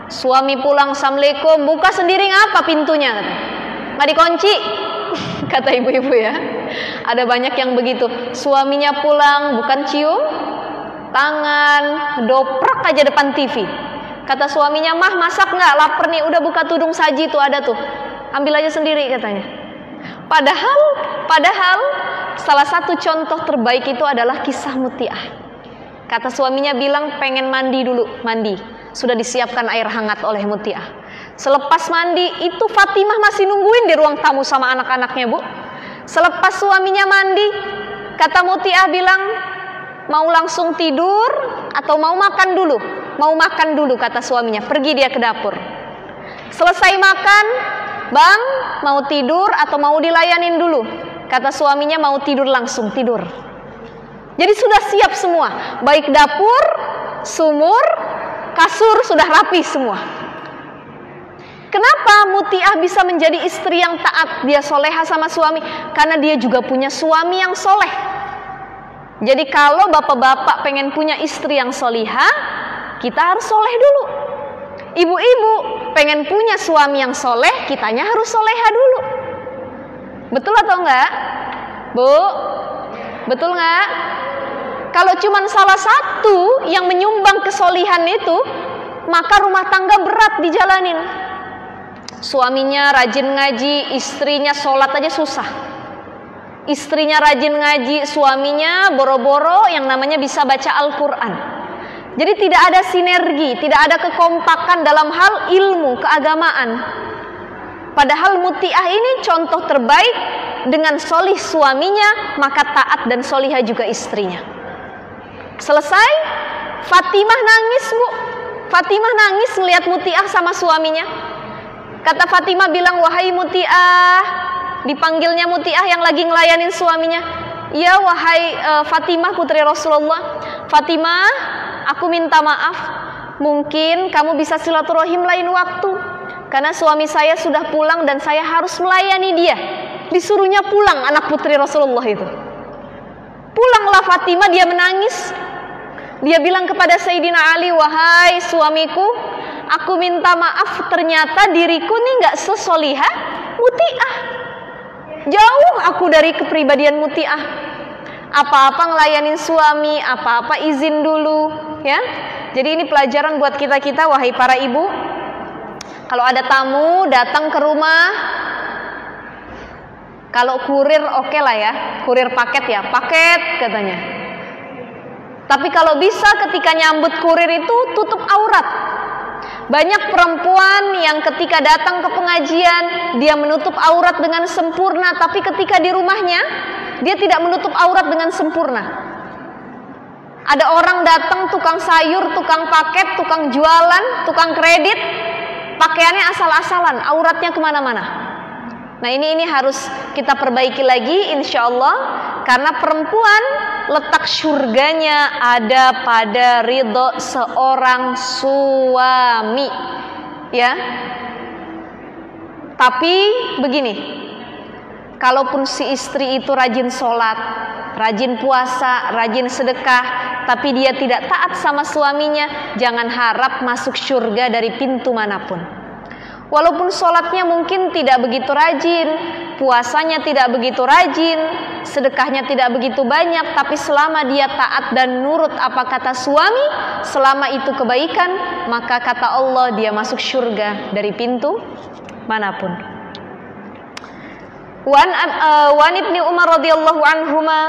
Suami pulang, assalamualaikum, buka sendiri ngapa pintunya? Nggak dikunci, kata ibu-ibu ya. Ada banyak yang begitu. Suaminya pulang bukan cium tangan, doprak aja depan TV. Kata suaminya, mah masak nggak? Lapar nih, udah buka tudung saji tuh, ada tuh, ambil aja sendiri katanya. Padahal salah satu contoh terbaik itu adalah kisah Muti'ah. Kata suaminya bilang pengen mandi dulu, mandi. Sudah disiapkan air hangat oleh Muti'ah. Selepas mandi itu Fatimah masih nungguin di ruang tamu sama anak-anaknya, Bu. Selepas suaminya mandi, kata Muti'ah bilang, mau langsung tidur atau mau makan dulu? Mau makan dulu, kata suaminya. Pergi dia ke dapur. Selesai makan, bang, mau tidur atau mau dilayanin dulu? Kata suaminya mau tidur, langsung tidur. Jadi sudah siap semua, baik dapur, sumur, kasur, sudah rapi semua. Kenapa Muti'ah bisa menjadi istri yang taat? Dia soleha sama suami, karena dia juga punya suami yang soleh. Jadi kalau bapak-bapak pengen punya istri yang solihah, kita harus soleh dulu. Ibu-ibu pengen punya suami yang soleh, kitanya harus soleha dulu. Betul atau enggak, Bu? Betul enggak? Kalau cuma salah satu yang menyumbang kesolihan itu, maka rumah tangga berat dijalanin. Suaminya rajin ngaji, istrinya sholat aja susah. Istrinya rajin ngaji, suaminya boro-boro yang namanya bisa baca Al-Quran. Jadi tidak ada sinergi, tidak ada kekompakan dalam hal ilmu keagamaan. Padahal Muti'ah ini contoh terbaik, dengan solih suaminya, maka taat dan solihah juga istrinya. Selesai, Fatimah nangis, Bu. Fatimah nangis melihat Muti'ah sama suaminya. Kata Fatimah bilang, wahai Muti'ah, dipanggilnya Muti'ah yang lagi ngelayanin suaminya. Ya wahai Fatimah putri Rasulullah. Fatimah, aku minta maaf, mungkin kamu bisa silaturahim lain waktu, karena suami saya sudah pulang dan saya harus melayani dia. Disuruhnya pulang anak putri Rasulullah itu. Pulanglah Fatimah, dia menangis. Dia bilang kepada Sayyidina Ali, wahai suamiku, aku minta maaf, ternyata diriku nih gak sesolihah Muti'ah. Jauh aku dari kepribadian Muti'ah. Apa-apa ngelayanin suami, apa-apa izin dulu, ya. Jadi ini pelajaran buat kita-kita, wahai para ibu. Kalau ada tamu datang ke rumah, kalau kurir oke lah ya, kurir paket ya, paket katanya. Tapi kalau bisa ketika nyambut kurir itu tutup aurat. Banyak perempuan yang ketika datang ke pengajian, dia menutup aurat dengan sempurna, tapi ketika di rumahnya, dia tidak menutup aurat dengan sempurna. Ada orang datang, tukang sayur, tukang paket, tukang jualan, tukang kredit, pakaiannya asal-asalan, auratnya kemana-mana. Nah ini harus kita perbaiki lagi insya Allah, karena perempuan letak surganya ada pada ridho seorang suami, ya. Tapi begini, kalaupun si istri itu rajin sholat, rajin puasa, rajin sedekah, tapi dia tidak taat sama suaminya, jangan harap masuk surga dari pintu manapun. Walaupun sholatnya mungkin tidak begitu rajin, puasanya tidak begitu rajin, sedekahnya tidak begitu banyak, tapi selama dia taat dan nurut apa kata suami, selama itu kebaikan, maka kata Allah dia masuk surga dari pintu manapun. Wan Ibnu Umar radhiyallahu anhuma,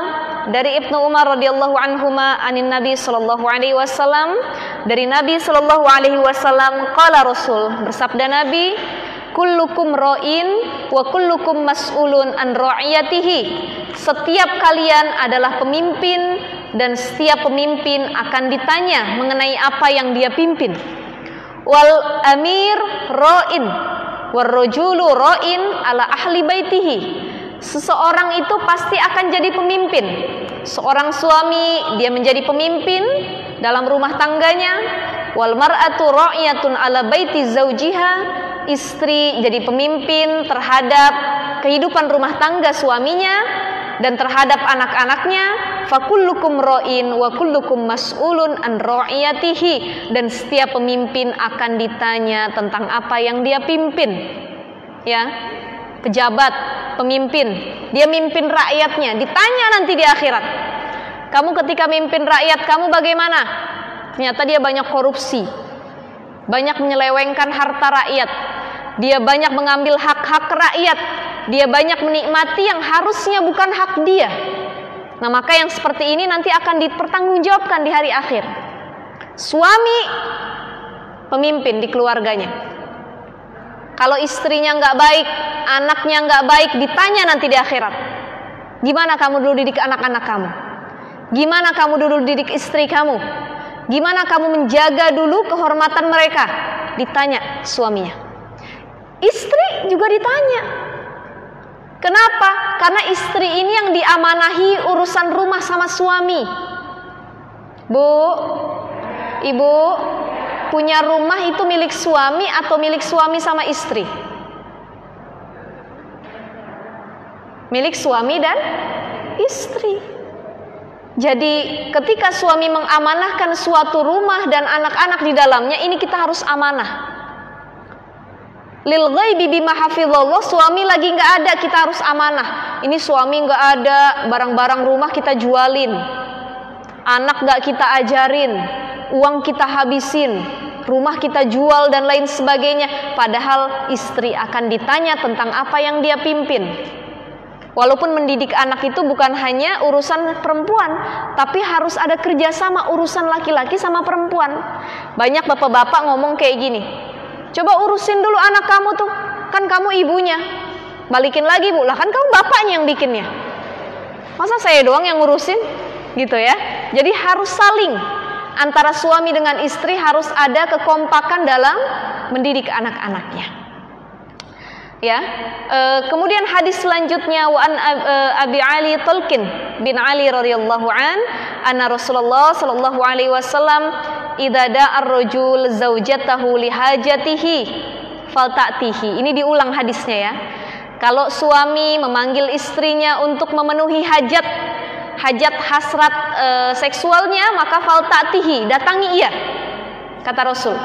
dari Ibnu Umar radhiyallahu anhuma, anin Nabi sallallahu alaihi wasallam, dari Nabi sallallahu alaihi wasallam, qala Rasul, bersabda Nabi, kullukum ra'in wa kullukum mas'ulun an ra'iyatihi. Setiap kalian adalah pemimpin dan setiap pemimpin akan ditanya mengenai apa yang dia pimpin. Wal amir ra'in warrajulu ra'in ala ahli baitihi. Seseorang itu pasti akan jadi pemimpin. Seorang suami dia menjadi pemimpin dalam rumah tangganya. Wal mar'atu ra'iyatun ala baiti zaujiha, istri jadi pemimpin terhadap kehidupan rumah tangga suaminya dan terhadap anak-anaknya. Fakullukum ra'in wa kullukum mas'ulun an ra'iyatihi, dan setiap pemimpin akan ditanya tentang apa yang dia pimpin. Ya, pejabat, pemimpin, dia mimpin rakyatnya, ditanya nanti di akhirat. Kamu ketika mimpin rakyat kamu bagaimana? Ternyata dia banyak korupsi, banyak menyelewengkan harta rakyat, dia banyak mengambil hak-hak rakyat, dia banyak menikmati yang harusnya bukan hak dia. Nah, maka yang seperti ini nanti akan dipertanggungjawabkan di hari akhir. Suami pemimpin di keluarganya, kalau istrinya nggak baik, anaknya nggak baik, ditanya nanti di akhirat, gimana kamu dulu didik anak-anak kamu? Gimana kamu dulu didik istri kamu? Gimana kamu menjaga dulu kehormatan mereka? Ditanya suaminya. Istri juga ditanya. Kenapa? Karena istri ini yang diamanahi urusan rumah sama suami. Bu, ibu, punya rumah itu milik suami atau milik suami sama istri? Milik suami dan istri. Jadi ketika suami mengamanahkan suatu rumah dan anak-anak di dalamnya, ini kita harus amanah. Lil ghaibi bima hafizallah, suami lagi nggak ada, kita harus amanah. Ini suami nggak ada, barang-barang rumah kita jualin, anak nggak kita ajarin, uang kita habisin, rumah kita jual dan lain sebagainya. Padahal istri akan ditanya tentang apa yang dia pimpin. Walaupun mendidik anak itu bukan hanya urusan perempuan, tapi harus ada kerjasama urusan laki-laki sama perempuan. Banyak bapak-bapak ngomong kayak gini, coba urusin dulu anak kamu tuh, kan kamu ibunya. Balikin lagi, Bu, lah kan kamu bapaknya yang bikinnya, masa saya doang yang ngurusin? Gitu ya. Jadi harus saling, antara suami dengan istri harus ada kekompakan dalam mendidik anak-anaknya. Ya, kemudian hadis selanjutnya, wa an Abi Ali Talqin bin Ali radhiyallahu an, anna Rasulullah sallallahu alaihi wasallam idza da'a ar-rajul zaujatahu li hajatihi falta'tihi. Ini diulang hadisnya ya. Kalau suami memanggil istrinya untuk memenuhi hajat hasrat seksualnya, maka falta'tihi, datangi ia, kata Rasul.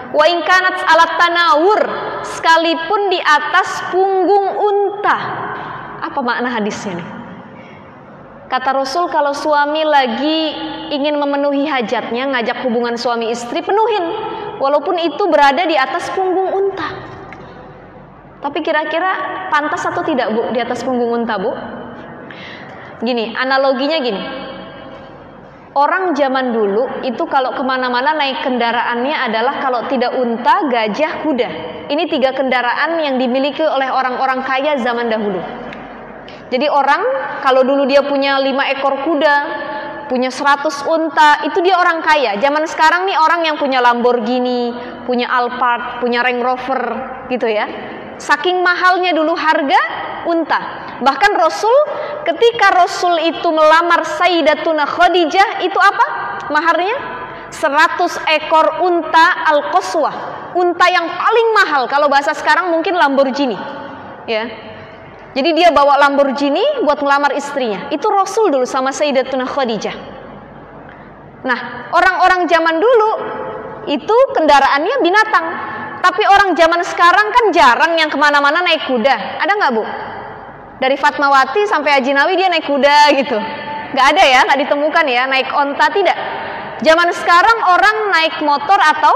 Wa in kanat alat tanawur, sekalipun di atas punggung unta. Apa makna hadisnya nih? Kata Rasul, kalau suami lagi ingin memenuhi hajatnya, ngajak hubungan suami istri, penuhin, walaupun itu berada di atas punggung unta. Tapi kira-kira pantas atau tidak, Bu, di atas punggung unta, Bu? Gini, analoginya gini. Orang zaman dulu itu kalau kemana-mana naik kendaraannya adalah kalau tidak unta, gajah, kuda. Ini 3 kendaraan yang dimiliki oleh orang-orang kaya zaman dahulu. Jadi orang kalau dulu dia punya 5 ekor kuda, punya 100 unta, itu dia orang kaya. Zaman sekarang nih orang yang punya Lamborghini, punya Alphard, punya Range Rover gitu ya. Saking mahalnya dulu harga unta. Bahkan Rasul, ketika Rasul itu melamar Sayyidatuna Khadijah, itu apa maharnya? 100 ekor unta Al-Qaswah, unta yang paling mahal. Kalau bahasa sekarang mungkin Lamborghini ya. Jadi dia bawa Lamborghini buat melamar istrinya. Itu Rasul dulu sama Sayyidatuna Khadijah. Nah, orang-orang zaman dulu itu kendaraannya binatang. Tapi orang zaman sekarang kan jarang yang kemana-mana naik kuda. Ada nggak, Bu? Dari Fatmawati sampai Ajinawi dia naik kuda gitu. Nggak ada ya, nggak ditemukan ya. Naik onta tidak. Zaman sekarang orang naik motor atau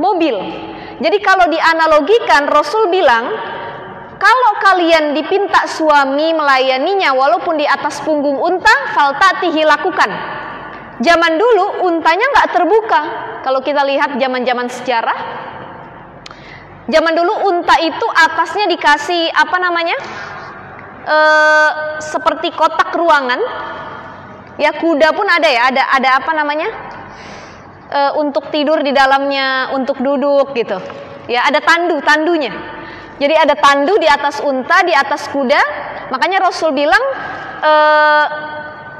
mobil. Jadi kalau dianalogikan, Rasul bilang, kalau kalian dipinta suami melayaninya walaupun di atas punggung unta, faltatihi, lakukan. Zaman dulu untanya nggak terbuka. Kalau kita lihat zaman-zaman sejarah, zaman dulu unta itu atasnya dikasih apa namanya? Seperti kotak ruangan. Ya, kuda pun ada ya, ada apa namanya? Untuk tidur di dalamnya, untuk duduk gitu. Ya, ada tandunya. Jadi ada tandu di atas unta, di atas kuda. Makanya Rasul bilang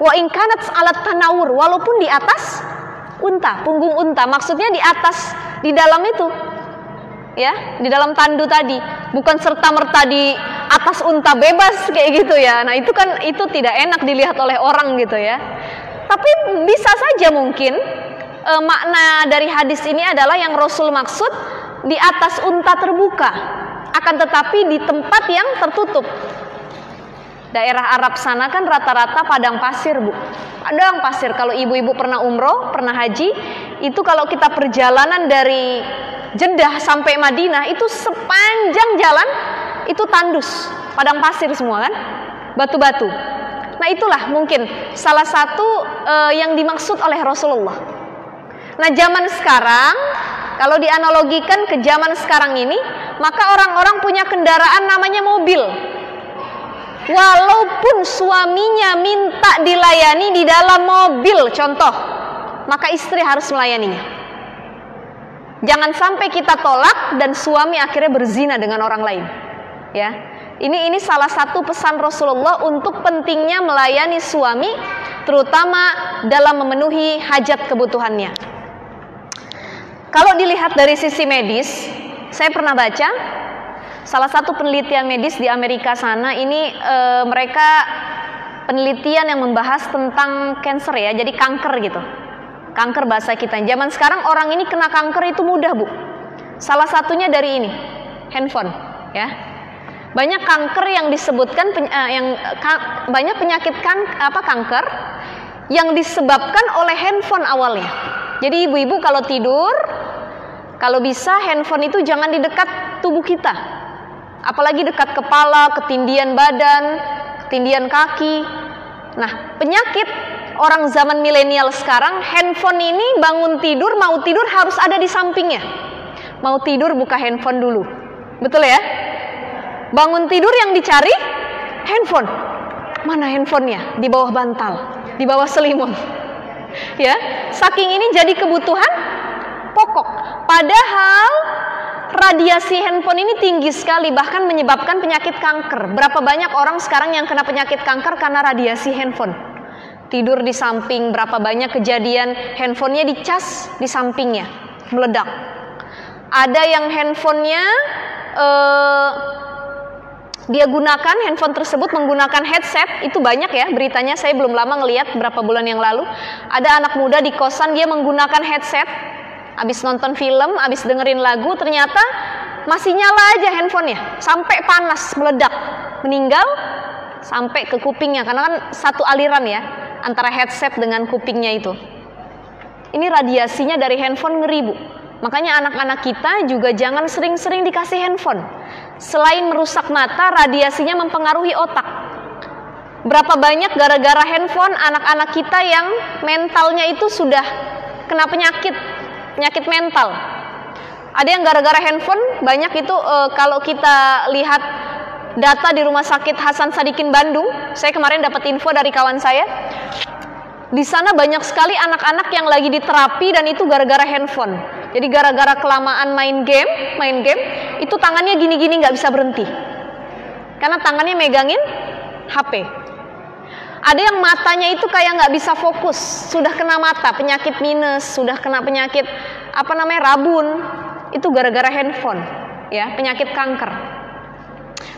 wa in kanat alat tanawur, walaupun di atas unta, punggung unta. Maksudnya di atas, di dalam itu, ya, di dalam tandu tadi. Bukan serta-merta di atas unta bebas kayak gitu ya. Nah itu kan, itu tidak enak dilihat oleh orang gitu ya. Tapi bisa saja mungkin makna dari hadis ini adalah yang Rasul maksud di atas unta terbuka, akan tetapi di tempat yang tertutup. Daerah Arab sana kan rata-rata padang pasir, Bu. Padang pasir. Kalau ibu-ibu pernah umroh, pernah haji, itu kalau kita perjalanan dari Jeddah sampai Madinah, itu sepanjang jalan itu tandus, padang pasir semua kan, batu-batu. Nah itulah mungkin salah satu yang dimaksud oleh Rasulullah. Nah zaman sekarang, kalau dianalogikan ke zaman sekarang ini, maka orang-orang punya kendaraan namanya mobil. Walaupun suaminya minta dilayani di dalam mobil, contoh, maka istri harus melayaninya. Jangan sampai kita tolak dan suami akhirnya berzina dengan orang lain. Ya, ini salah satu pesan Rasulullah untuk pentingnya melayani suami, terutama dalam memenuhi hajat kebutuhannya. Kalau dilihat dari sisi medis, saya pernah baca salah satu penelitian medis di Amerika sana ini, mereka penelitian yang membahas tentang kanker ya, jadi kanker gitu. Kanker bahasa kita. Zaman sekarang orang ini kena kanker itu mudah, Bu. Salah satunya dari ini, handphone, ya. Banyak kanker yang disebutkan banyak penyakit kanker yang disebabkan oleh handphone awalnya. Jadi ibu-ibu kalau tidur, kalau bisa handphone itu jangan di dekat tubuh kita. Apalagi dekat kepala, ketindian badan, ketindian kaki. Nah, penyakit orang zaman milenial sekarang, handphone ini bangun tidur, mau tidur harus ada di sampingnya. Mau tidur buka handphone dulu. Betul ya? Bangun tidur yang dicari handphone. Mana handphonenya? Di bawah bantal, di bawah selimut. Ya, saking ini jadi kebutuhan pokok. Padahal radiasi handphone ini tinggi sekali, bahkan menyebabkan penyakit kanker. Berapa banyak orang sekarang yang kena penyakit kanker karena radiasi handphone? Tidur di samping, berapa banyak kejadian handphonenya dicas di sampingnya, meledak. Ada yang handphonenya dia gunakan, handphone tersebut menggunakan headset, itu banyak ya beritanya, saya belum lama ngelihat berapa bulan yang lalu. Ada anak muda di kosan, dia menggunakan headset, habis nonton film, habis dengerin lagu, ternyata masih nyala aja handphonenya, sampai panas, meledak, meninggal sampai ke kupingnya, karena kan satu aliran ya, antara headset dengan kupingnya itu. Ini radiasinya dari handphone ngeri, Bu. Makanya anak-anak kita juga jangan sering-sering dikasih handphone. Selain merusak mata, radiasinya mempengaruhi otak. Berapa banyak gara-gara handphone anak-anak kita yang mentalnya itu sudah kena penyakit mental. Ada yang gara-gara handphone banyak itu, kalau kita lihat data di Rumah Sakit Hasan Sadikin Bandung, saya kemarin dapat info dari kawan saya. Di sana banyak sekali anak-anak yang lagi diterapi dan itu gara-gara handphone. Jadi gara-gara kelamaan main game, itu tangannya gini-gini nggak bisa berhenti. Karena tangannya megangin HP. Ada yang matanya itu kayak nggak bisa fokus, sudah kena mata, penyakit minus, sudah kena penyakit rabun, itu gara-gara handphone, ya, penyakit kanker.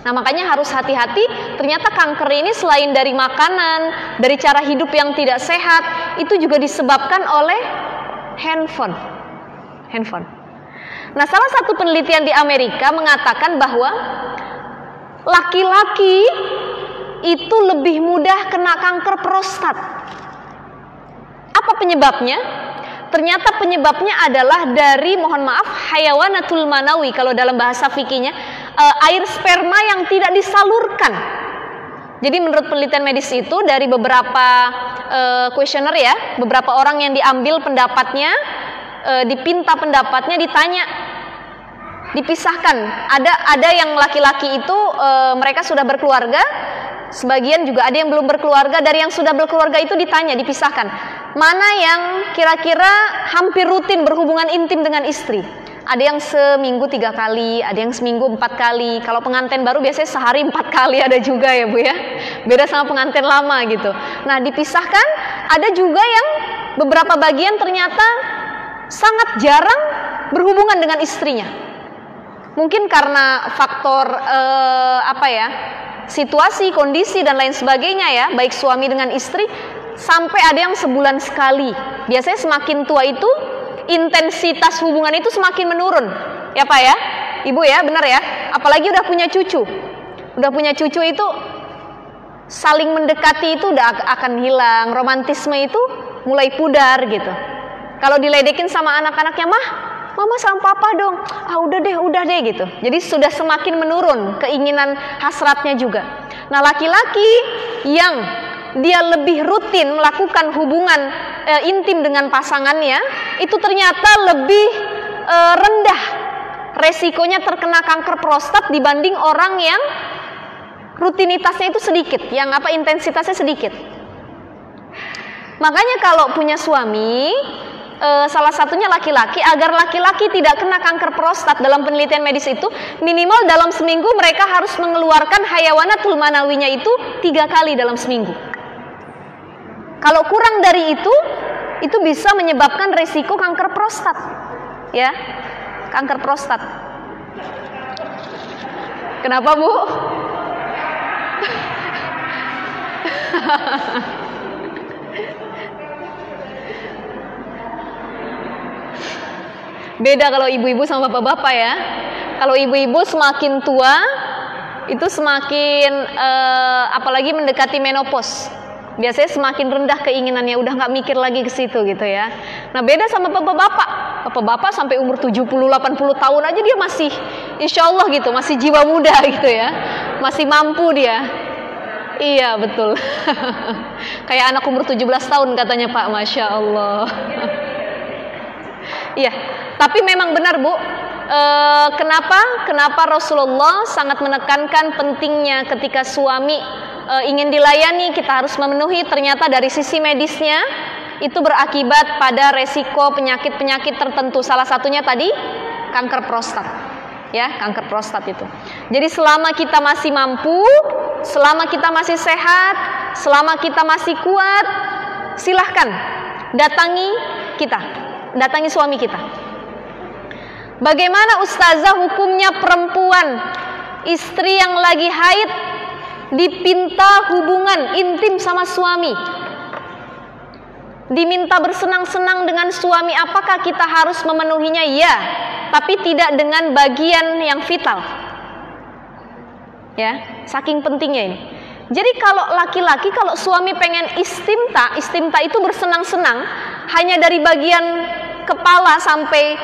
Nah makanya harus hati-hati, ternyata kanker ini selain dari makanan, dari cara hidup yang tidak sehat, itu juga disebabkan oleh handphone. Nah salah satu penelitian di Amerika mengatakan bahwa laki-laki itu lebih mudah kena kanker prostat. Apa penyebabnya? Ternyata penyebabnya adalah dari, mohon maaf, hayawanatul manawi kalau dalam bahasa fikihnya, air sperma yang tidak disalurkan. Jadi menurut penelitian medis itu dari beberapa kuesioner ya, beberapa orang yang diambil pendapatnya, dipinta pendapatnya, ditanya, dipisahkan. Ada yang laki-laki itu mereka sudah berkeluarga, sebagian juga ada yang belum berkeluarga. Dari yang sudah berkeluarga itu ditanya, dipisahkan, mana yang kira-kira hampir rutin berhubungan intim dengan istri. Ada yang seminggu 3 kali, ada yang seminggu 4 kali. Kalau pengantin baru biasanya sehari 4 kali ada juga ya Bu ya. Beda sama pengantin lama gitu. Nah dipisahkan, ada juga yang beberapa bagian ternyata sangat jarang berhubungan dengan istrinya. Mungkin karena faktor situasi, kondisi dan lain sebagainya ya, baik suami dengan istri, sampai ada yang sebulan sekali. Biasanya semakin tua itu intensitas hubungan itu semakin menurun. Ya Pak ya, Ibu ya, benar ya. Apalagi udah punya cucu. Udah punya cucu itu saling mendekati itu udah akan hilang, romantisme itu mulai pudar gitu. Kalau diledekin sama anak-anaknya, mah, mama sama papa dong. Ah udah deh gitu. Jadi sudah semakin menurun keinginan hasratnya juga. Nah laki-laki yang dia lebih rutin melakukan hubungan intim dengan pasangannya, itu ternyata lebih rendah resikonya terkena kanker prostat dibanding orang yang rutinitasnya itu sedikit, yang intensitasnya sedikit. Makanya kalau punya suami, salah satunya laki-laki, agar laki-laki tidak kena kanker prostat, dalam penelitian medis itu minimal dalam seminggu mereka harus mengeluarkan hayawanatul manawinya itu 3 kali dalam seminggu. Kalau kurang dari itu bisa menyebabkan resiko kanker prostat, ya, kanker prostat. Kenapa Bu? Beda kalau ibu-ibu sama bapak-bapak ya. Kalau ibu-ibu semakin tua itu semakin apalagi mendekati menopause, biasanya semakin rendah keinginannya, udah nggak mikir lagi ke situ gitu ya. Nah beda sama bapak-bapak. Bapak-bapak sampai umur 70-80 tahun aja dia masih insya Allah gitu, masih jiwa muda gitu ya, masih mampu dia. Iya betul. Kayak anak umur 17 tahun katanya Pak, Masya Allah. Iya, tapi memang benar Bu. Kenapa Rasulullah sangat menekankan pentingnya ketika suami ingin dilayani, kita harus memenuhi. Ternyata dari sisi medisnya itu berakibat pada resiko penyakit-penyakit tertentu. Salah satunya tadi kanker prostat, ya, kanker prostat itu. Jadi selama kita masih mampu, selama kita masih sehat, selama kita masih kuat, silahkan datangi kita, datangi suami kita. Bagaimana ustazah hukumnya perempuan istri yang lagi haid dipinta hubungan intim sama suami, diminta bersenang-senang dengan suami, apakah kita harus memenuhinya? Ya, tapi tidak dengan bagian yang vital. Ya, saking pentingnya ini. Jadi kalau laki-laki, kalau suami pengen istimta itu bersenang-senang hanya dari bagian kepala sampai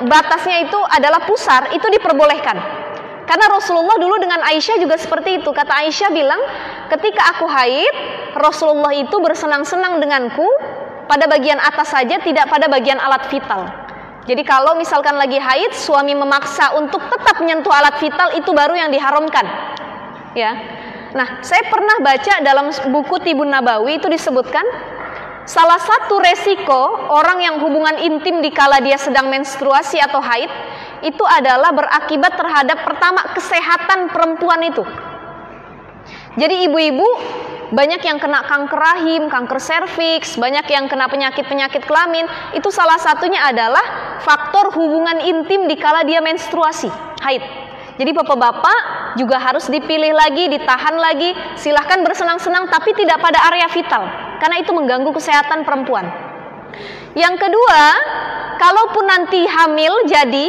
batasnya itu adalah pusar, itu diperbolehkan. Karena Rasulullah dulu dengan Aisyah juga seperti itu. Kata Aisyah bilang, ketika aku haid, Rasulullah itu bersenang-senang denganku pada bagian atas saja, tidak pada bagian alat vital. Jadi kalau misalkan lagi haid, suami memaksa untuk tetap menyentuh alat vital, itu baru yang diharamkan. Ya. Nah, saya pernah baca dalam buku Tibun Nabawi itu disebutkan salah satu resiko orang yang hubungan intim dikala dia sedang menstruasi atau haid itu adalah berakibat terhadap pertama kesehatan perempuan itu. Jadi ibu-ibu banyak yang kena kanker rahim, kanker serviks, banyak yang kena penyakit-penyakit kelamin. Itu salah satunya adalah faktor hubungan intim dikala dia menstruasi, haid. Jadi bapak-bapak juga harus dipilih lagi, ditahan lagi. Silahkan bersenang-senang tapi tidak pada area vital, karena itu mengganggu kesehatan perempuan. Yang kedua, kalaupun nanti hamil jadi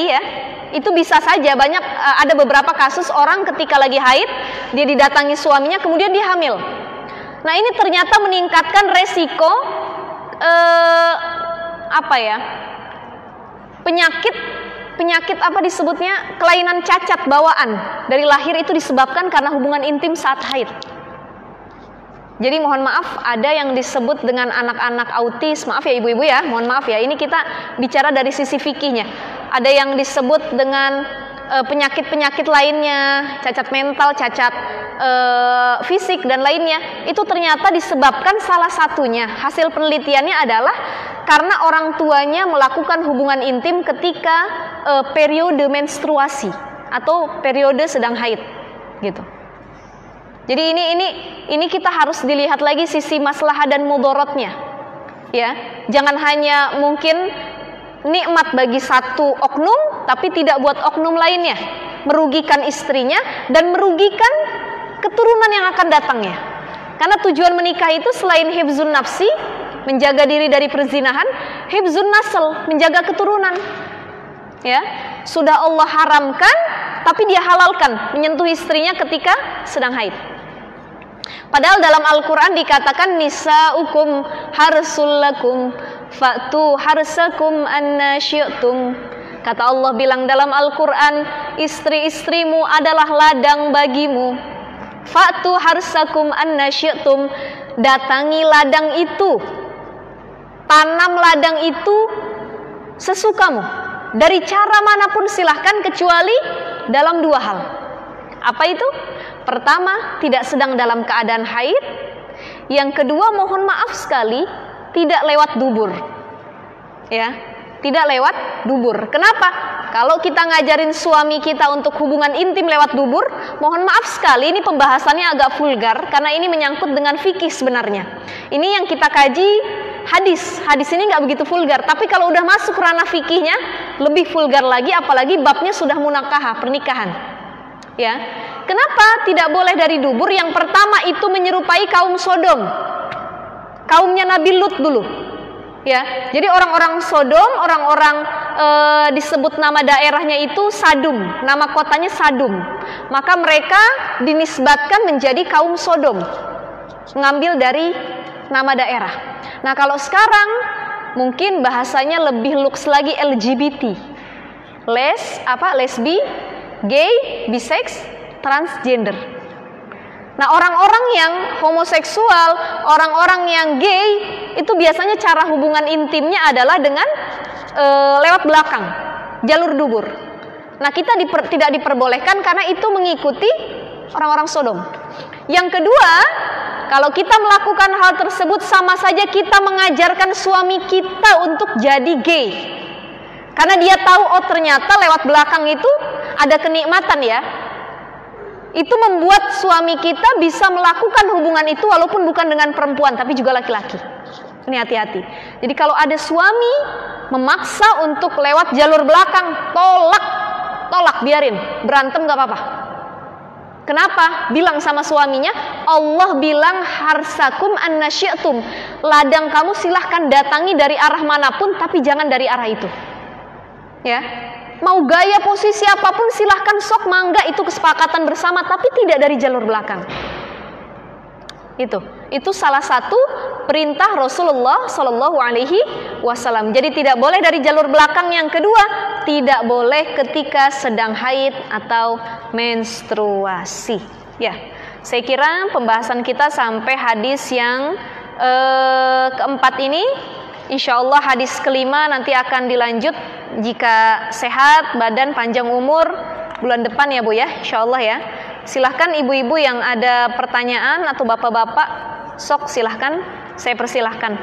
ya, itu bisa saja banyak, ada beberapa kasus orang ketika lagi haid dia didatangi suaminya kemudian dia hamil. Nah ini ternyata meningkatkan resiko penyakit apa disebutnya, kelainan cacat bawaan dari lahir, itu disebabkan karena hubungan intim saat haid. Jadi mohon maaf, ada yang disebut dengan anak-anak autis. Maaf ya ibu-ibu ya, mohon maaf ya, ini kita bicara dari sisi fikihnya. Ada yang disebut dengan penyakit-penyakit lainnya, cacat mental, cacat fisik dan lainnya. Itu ternyata disebabkan salah satunya, hasil penelitiannya adalah karena orang tuanya melakukan hubungan intim ketika periode menstruasi atau periode sedang haid gitu. Jadi ini kita harus dilihat lagi sisi maslahat dan mudorotnya. Ya, jangan hanya mungkin nikmat bagi satu oknum tapi tidak buat oknum lainnya, merugikan istrinya dan merugikan keturunan yang akan datangnya. Karena tujuan menikah itu selain hifzun nafsi, menjaga diri dari perzinahan, hifzun nasl, menjaga keturunan. Ya, sudah Allah haramkan tapi dia halalkan menyentuh istrinya ketika sedang haid. Padahal dalam Al-Quran dikatakan nisa'ukum harsul lakum fa'tu harsakum anna syi'tum. Kata Allah bilang dalam Al-Quran, istri-istrimu adalah ladang bagimu. Fa'tu harsakum anna syi'tum, datangi ladang itu, tanam ladang itu sesukamu, dari cara manapun silahkan, kecuali dalam dua hal. Apa itu? Pertama, tidak sedang dalam keadaan haid. Yang kedua, mohon maaf sekali, tidak lewat dubur. Ya, tidak lewat dubur. Kenapa? Kalau kita ngajarin suami kita untuk hubungan intim lewat dubur, mohon maaf sekali, ini pembahasannya agak vulgar karena ini menyangkut dengan fikih sebenarnya. Ini yang kita kaji hadis. Hadis ini nggak begitu vulgar, tapi kalau udah masuk ranah fikihnya lebih vulgar lagi, apalagi babnya sudah munakahah, pernikahan. Ya, kenapa tidak boleh dari dubur? Yang pertama itu menyerupai kaum Sodom, kaumnya Nabi Lut dulu. Ya, jadi orang-orang Sodom, orang-orang disebut nama daerahnya itu Sadum, nama kotanya Sadum. Maka mereka dinisbatkan menjadi kaum Sodom, mengambil dari nama daerah. Nah, kalau sekarang mungkin bahasanya lebih luks lagi, LGBT, lesbi, gay, bisex, transgender. Nah, orang-orang yang homoseksual, orang-orang yang gay, itu biasanya cara hubungan intimnya adalah dengan lewat belakang, jalur dubur. Nah, kita tidak diperbolehkan karena itu mengikuti orang-orang Sodom. Yang kedua, kalau kita melakukan hal tersebut sama saja kita mengajarkan suami kita untuk jadi gay. Karena dia tahu, oh ternyata lewat belakang itu ada kenikmatan ya. Itu membuat suami kita bisa melakukan hubungan itu walaupun bukan dengan perempuan tapi juga laki-laki. Ini hati-hati. Jadi kalau ada suami memaksa untuk lewat jalur belakang, tolak, biarin, berantem gak apa-apa. Kenapa? Bilang sama suaminya, Allah bilang harsakum anna syi'tum, ladang kamu silahkan datangi dari arah manapun tapi jangan dari arah itu. Ya, mau gaya posisi apapun silahkan, sok, mangga, itu kesepakatan bersama, tapi tidak dari jalur belakang. Itu salah satu perintah Rasulullah Shallallahu Alaihi Wasallam. Jadi tidak boleh dari jalur belakang. Yang kedua, tidak boleh ketika sedang haid atau menstruasi. Ya, saya kira pembahasan kita sampai hadis yang keempat ini. Insya Allah hadis kelima nanti akan dilanjut jika sehat, badan, panjang umur bulan depan ya Bu ya, insya Allah ya. Silahkan ibu-ibu yang ada pertanyaan atau bapak-bapak, sok silahkan, saya persilahkan.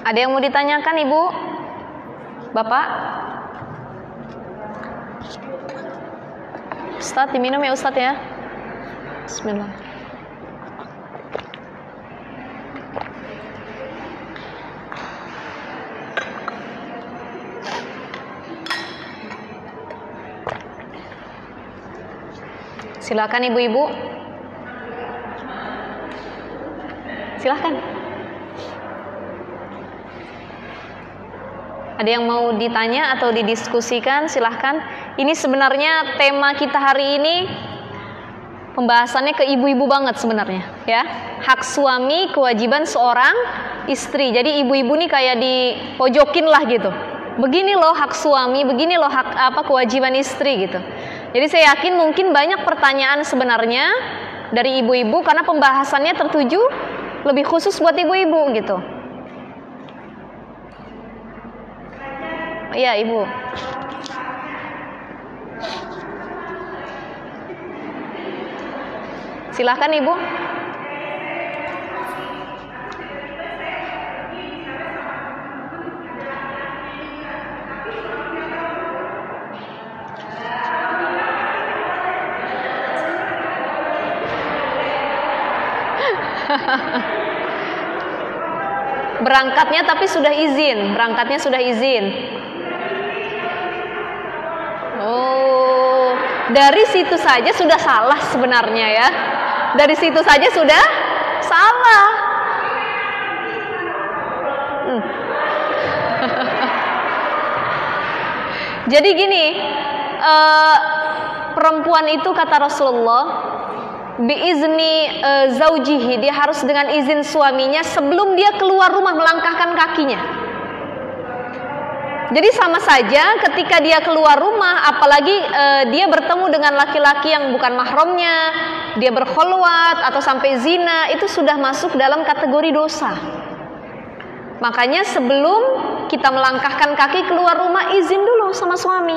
Ada yang mau ditanyakan Ibu? Bapak? Ustadz, diminum ya Ustadz ya. Bismillah. Silakan ibu-ibu. Silakan. Ada yang mau ditanya atau didiskusikan, silahkan. Ini sebenarnya tema kita hari ini pembahasannya ke ibu-ibu banget sebenarnya, ya. Hak suami, kewajiban seorang istri. Jadi ibu-ibu nih kayak dipojokin lah gitu. Begini loh hak suami, begini loh hak kewajiban istri gitu. Jadi saya yakin mungkin banyak pertanyaan sebenarnya dari ibu-ibu karena pembahasannya tertuju lebih khusus buat ibu-ibu gitu. Iya, Ibu. Silahkan, Ibu. Berangkatnya tapi sudah izin, berangkatnya sudah izin. Oh, dari situ saja sudah salah sebenarnya ya. Dari situ saja sudah salah. Jadi gini, perempuan itu kata Rasulullah, biizni zaujihi, dia harus dengan izin suaminya sebelum dia keluar rumah melangkahkan kakinya. Jadi sama saja ketika dia keluar rumah, apalagi dia bertemu dengan laki-laki yang bukan mahramnya, dia berkholwat atau sampai zina, itu sudah masuk dalam kategori dosa. Makanya sebelum kita melangkahkan kaki keluar rumah, izin dulu sama suami.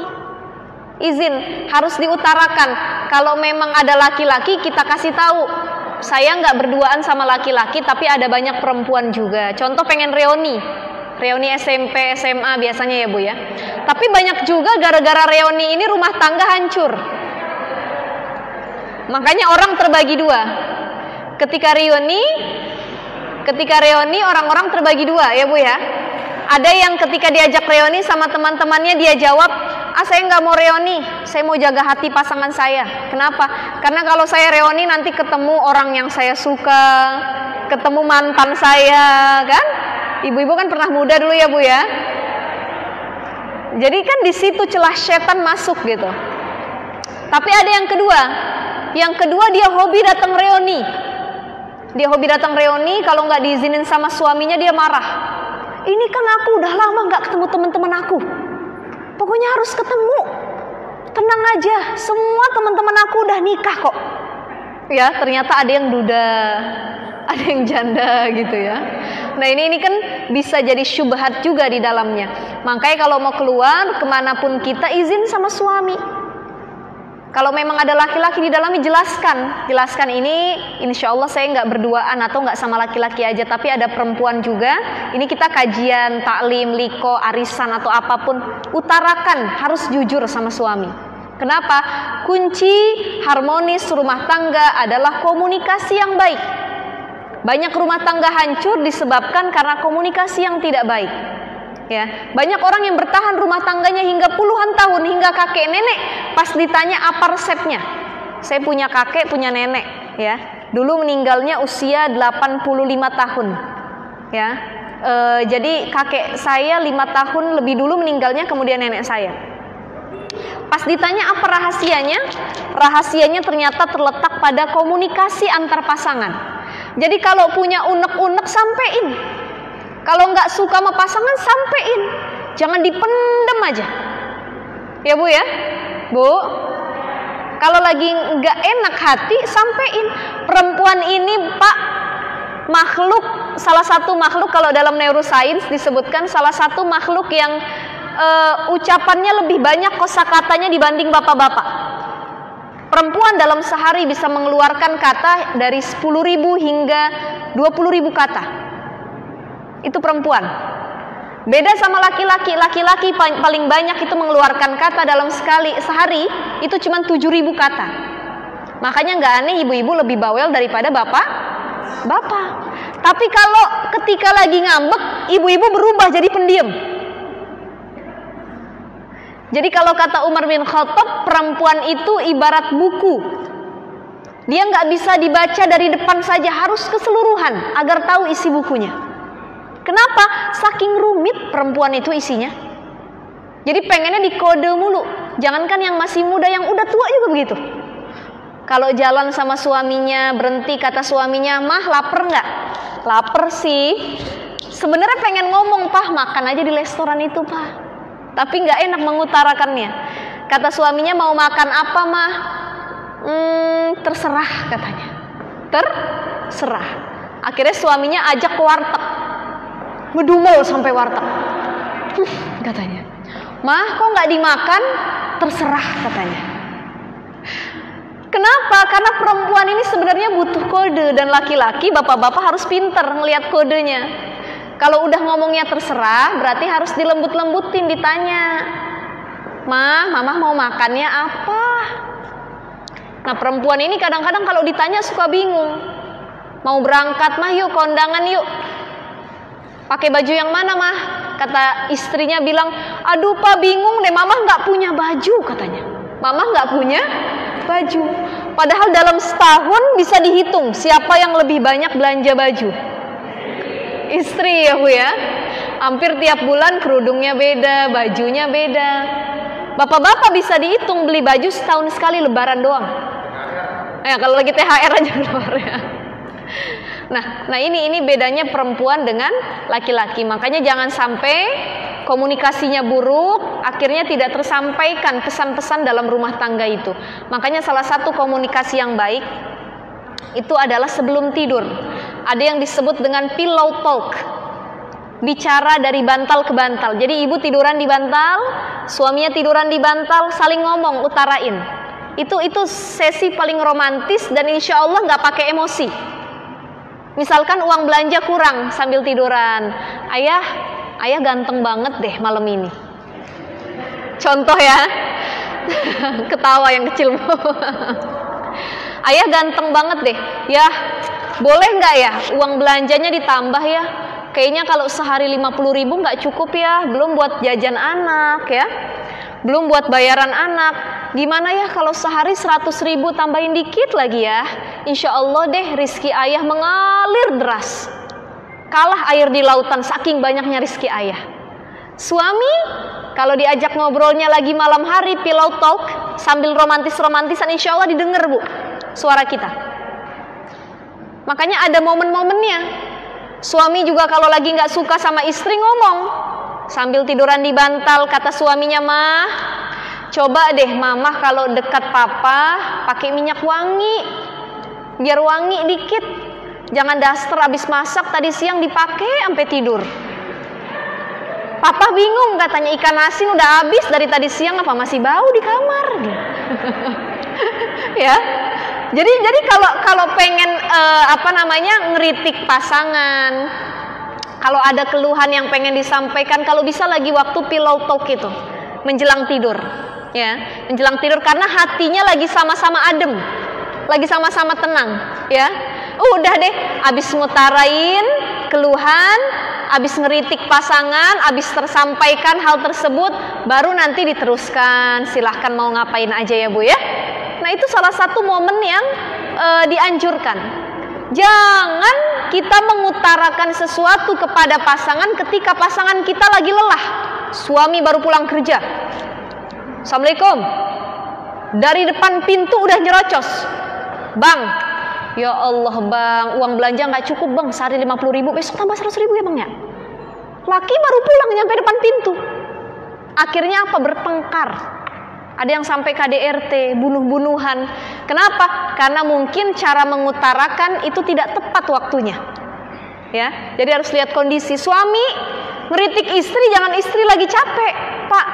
Izin harus diutarakan. Kalau memang ada laki-laki, kita kasih tahu, saya nggak berduaan sama laki-laki, tapi ada banyak perempuan juga. Contoh pengen reuni SMP, SMA biasanya ya Bu ya. Tapi banyak juga gara-gara reuni ini rumah tangga hancur. Makanya orang terbagi dua. Ketika reuni orang-orang terbagi dua ya Bu ya. Ada yang ketika diajak reuni sama teman-temannya dia jawab, saya nggak mau reuni, saya mau jaga hati pasangan saya. Kenapa? Karena kalau saya reuni nanti ketemu orang yang saya suka, ketemu mantan saya, kan? Ibu-ibu kan pernah muda dulu ya Bu ya. Jadi kan di situ celah setan masuk gitu. Tapi ada yang kedua. Yang kedua dia hobi datang reuni. Dia hobi datang reuni, kalau nggak diizinin sama suaminya dia marah. Ini kan aku udah lama nggak ketemu teman-teman aku. Pokoknya harus ketemu. Tenang aja, semua teman-teman aku udah nikah kok. Ya, ternyata ada yang duda, ada yang janda gitu ya. Nah ini kan bisa jadi syubhat juga di dalamnya. Makanya kalau mau keluar kemanapun kita izin sama suami. Kalau memang ada laki-laki di dalamnya jelaskan ini insya Allah saya nggak berduaan atau nggak sama laki-laki aja, tapi ada perempuan juga. Ini kita kajian, taklim, liko, arisan atau apapun, utarakan, harus jujur sama suami. Kenapa? Kunci harmonis rumah tangga adalah komunikasi yang baik. Banyak rumah tangga hancur disebabkan karena komunikasi yang tidak baik. Ya, banyak orang yang bertahan rumah tangganya hingga puluhan tahun, hingga kakek nenek. Pas ditanya apa resepnya, saya punya kakek, punya nenek. Ya, dulu meninggalnya usia 85 tahun. Ya, jadi kakek saya 5 tahun lebih dulu meninggalnya, kemudian nenek saya. Pas ditanya apa rahasianya, rahasianya ternyata terletak pada komunikasi antar pasangan. Jadi kalau punya unek-unek sampein. Kalau nggak suka sama pasangan sampein, jangan dipendem aja. Ya Bu ya, Bu. Kalau lagi nggak enak hati sampein. Perempuan ini Pak, makhluk, salah satu makhluk kalau dalam neuroscience disebutkan salah satu makhluk yang ucapannya lebih banyak kosakatanya dibanding bapak-bapak. Perempuan dalam sehari bisa mengeluarkan kata dari 10.000 hingga 20.000 kata. Itu perempuan. Beda sama laki-laki. Laki-laki paling banyak itu mengeluarkan kata dalam sehari itu cuma 7.000 kata. Makanya nggak aneh ibu-ibu lebih bawel daripada bapak. Tapi kalau ketika lagi ngambek, ibu-ibu berubah jadi pendiam. Jadi kalau kata Umar bin Khattab, perempuan itu ibarat buku. Dia nggak bisa dibaca dari depan saja, harus keseluruhan agar tahu isi bukunya. Kenapa? Saking rumit perempuan itu isinya. Jadi pengennya dikode mulu. Jangankan yang masih muda, yang udah tua juga begitu. Kalau jalan sama suaminya, berhenti kata suaminya, "Mah, lapar nggak?" "Lapar sih." Sebenarnya pengen ngomong, "Pah, makan aja di restoran itu, Pah." Tapi nggak enak mengutarakannya. Kata suaminya, "Mau makan apa, Mah?" Terserah," katanya. terserah. Akhirnya suaminya ajak ke warteg, ngedumel sampai warteg. Katanya, "Mah, kok nggak dimakan?" "Terserah," katanya. Kenapa? Karena perempuan ini sebenarnya butuh kode, dan laki-laki, bapak-bapak harus pinter ngelihat kodenya. Kalau udah ngomongnya terserah, berarti harus dilembut-lembutin, ditanya, "Mah, Mama mau makannya apa?" Nah, perempuan ini kadang-kadang kalau ditanya suka bingung. "Mau berangkat, Mah, yuk kondangan yuk." "Pakai baju yang mana, Mah?" Kata istrinya bilang, "Aduh Pak, bingung deh, Mama nggak punya baju," katanya. Mama nggak punya baju. Padahal dalam setahun bisa dihitung siapa yang lebih banyak belanja baju. Istri ya Bu ya. Hampir tiap bulan kerudungnya beda, bajunya beda. Bapak-bapak bisa dihitung beli baju setahun sekali, lebaran doang. Kalau lagi THR aja keluar ya. Nah ini bedanya perempuan dengan laki-laki. Makanya jangan sampai komunikasinya buruk, akhirnya tidak tersampaikan pesan-pesan dalam rumah tangga itu. Makanya salah satu komunikasi yang baik itu adalah sebelum tidur. Ada yang disebut dengan pillow talk, bicara dari bantal ke bantal. Jadi ibu tiduran di bantal, suaminya tiduran di bantal, saling ngomong, utarain. Itu sesi paling romantis dan insya Allah nggak pakai emosi. Misalkan uang belanja kurang, sambil tiduran, ayah ganteng banget deh malam ini. Contoh ya. Ketawa yang kecil. "Ayah ganteng banget deh. Ya, boleh nggak ya uang belanjanya ditambah ya? Kayaknya kalau sehari 50.000 nggak cukup ya. Belum buat jajan anak ya. Belum buat bayaran anak. Gimana ya kalau sehari 100.000 tambahin dikit lagi ya? Insya Allah deh rizki ayah mengalir deras. Kalah air di lautan saking banyaknya rizki ayah." Suami kalau diajak ngobrolnya lagi malam hari, pillow talk, sambil romantis-romantisan, insya Allah didengar Bu suara kita. Makanya ada momen-momennya. Suami juga kalau lagi nggak suka sama istri ngomong sambil tiduran di bantal, kata suaminya, "Mah, coba deh Mama kalau dekat Papa pakai minyak wangi, biar wangi dikit. Jangan daster abis masak tadi siang dipakai sampai tidur." Papa bingung, katanya, "Ikan asin udah habis dari tadi siang, apa masih bau di kamar?" Ya. Jadi kalau pengen ngeritik pasangan, kalau ada keluhan yang pengen disampaikan, kalau bisa lagi waktu pillow talk itu, menjelang tidur. Ya, menjelang tidur, karena hatinya lagi sama-sama adem, lagi sama-sama tenang, ya. Udah deh, abis ngutarain keluhan, abis ngeritik pasangan, abis tersampaikan hal tersebut, baru nanti diteruskan. Silahkan mau ngapain aja ya Bu ya. Nah itu salah satu momen yang dianjurkan. Jangan kita mengutarakan sesuatu kepada pasangan ketika pasangan kita lagi lelah. Suami baru pulang kerja, "Assalamualaikum." Dari depan pintu udah nyerocos, "Bang, ya Allah Bang, uang belanja nggak cukup Bang, sehari 50.000, besok tambah 100.000 ya Bang ya." Laki baru pulang nyampe depan pintu. Akhirnya apa? Bertengkar. Ada yang sampai KDRT, bunuh-bunuhan. Kenapa? Karena mungkin cara mengutarakan itu tidak tepat waktunya. Ya, jadi harus lihat kondisi. Suami ngeritik istri, jangan istri lagi capek, Pak.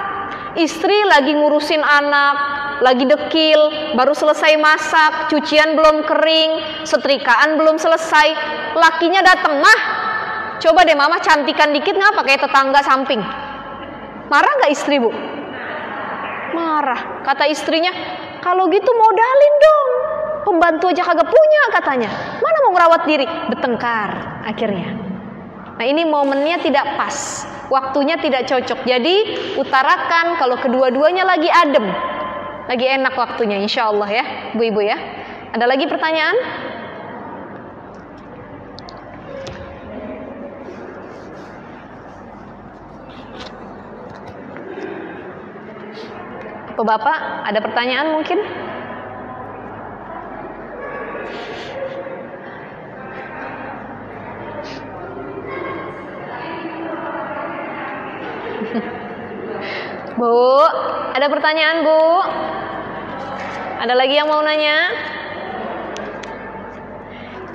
Istri lagi ngurusin anak, lagi dekil, baru selesai masak, cucian belum kering, setrikaan belum selesai. Lakinya datang, "Mah, coba deh Mama cantikan dikit nggak pakai tetangga samping." Marah nggak istri Bu? Marah. Kata istrinya, "Kalau gitu modalin dong, pembantu aja kagak punya," katanya. "Mana mau ngerawat diri?" Bertengkar akhirnya. Nah ini momennya tidak pas, waktunya tidak cocok. Jadi utarakan kalau kedua-duanya lagi adem, lagi enak waktunya, insya Allah ya Bu-ibu ya. Ada lagi pertanyaan? Bapak, ada pertanyaan mungkin? Bu, ada pertanyaan Bu? Ada lagi yang mau nanya?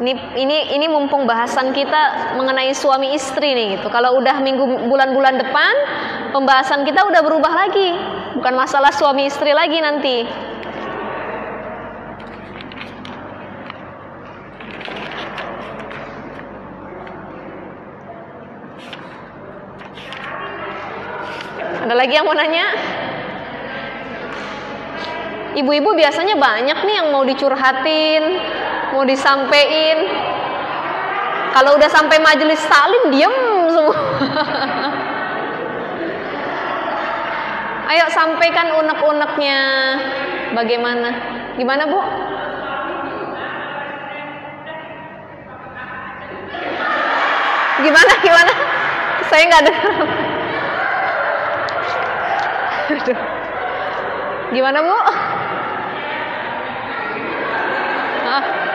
Ini mumpung bahasan kita mengenai suami istri nih gitu. Kalau udah bulan-bulan depan, pembahasan kita udah berubah lagi. Bukan masalah suami istri lagi nanti. Ada lagi yang mau nanya? Ibu-ibu biasanya banyak nih yang mau dicurhatin, mau disampein. Kalau udah sampai majelis taklim diem semua. Ayo sampaikan unek-uneknya. Bagaimana? Gimana, Bu? Gimana? Saya nggak dengar. Gimana, Bu?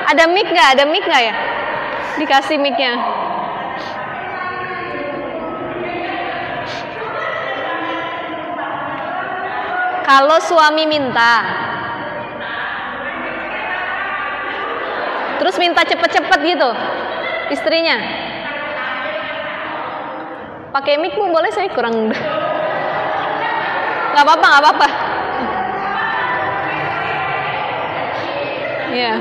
Ada mic nggak ya? Dikasih mic-nya. Kalau suami minta, terus minta cepet-cepet gitu, istrinya. Pakai mic, Bu, boleh? Saya kurang. Nggak apa-apa. Iya.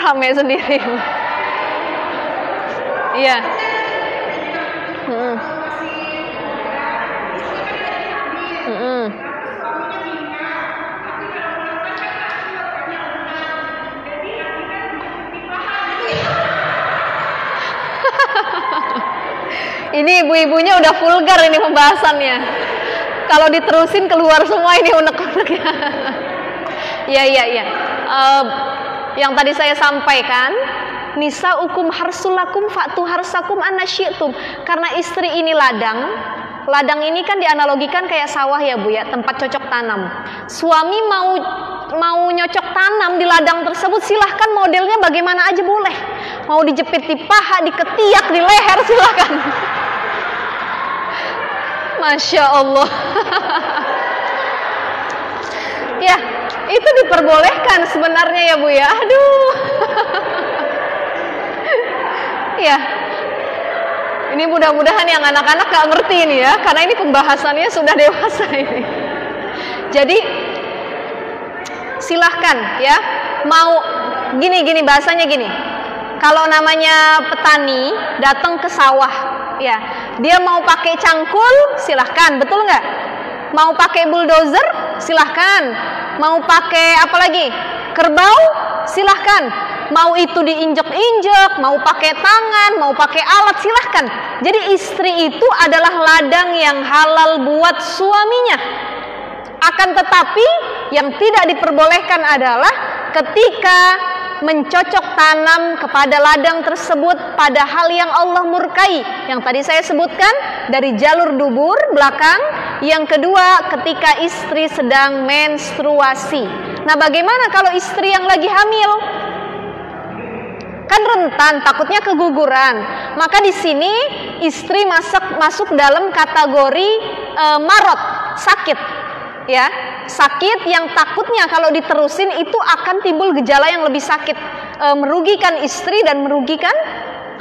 Rame sendiri. Iya. Ini ibu-ibunya udah vulgar ini pembahasannya. Kalau diterusin keluar semua ini unek-uneknya. Iya. Yang tadi saya sampaikan, nisaukum harsulakum fa'tu harsakum anasyitum. Karena istri ini ladang. Ladang ini kan dianalogikan kayak sawah ya, Bu ya, tempat cocok tanam. Suami mau nyocok tanam di ladang tersebut, silahkan modelnya bagaimana aja boleh. Mau dijepit di paha, di ketiak, di leher, silahkan. Masya Allah. Ya, itu diperbolehkan sebenarnya ya, Bu ya. Aduh. Ya. Ini mudah-mudahan yang anak-anak gak ngerti ini ya, karena ini pembahasannya sudah dewasa ini. Jadi silahkan ya, mau gini bahasanya gini. Kalau namanya petani datang ke sawah, ya, dia mau pakai cangkul, silahkan, betul nggak? Mau pakai bulldozer, silahkan. Mau pakai apa lagi? Kerbau, silahkan. Mau itu diinjek-injek, mau pakai tangan, mau pakai alat, silahkan. Jadi istri itu adalah ladang yang halal buat suaminya. Akan tetapi yang tidak diperbolehkan adalah ketika mencocok tanam kepada ladang tersebut pada hal yang Allah murkai. Yang tadi saya sebutkan dari jalur dubur belakang. Yang kedua ketika istri sedang menstruasi. Nah, bagaimana kalau istri yang lagi hamil? Kan rentan, takutnya keguguran. Maka di sini istri masuk dalam kategori marot, sakit. Ya, sakit yang takutnya kalau diterusin itu akan timbul gejala yang lebih sakit, merugikan istri dan merugikan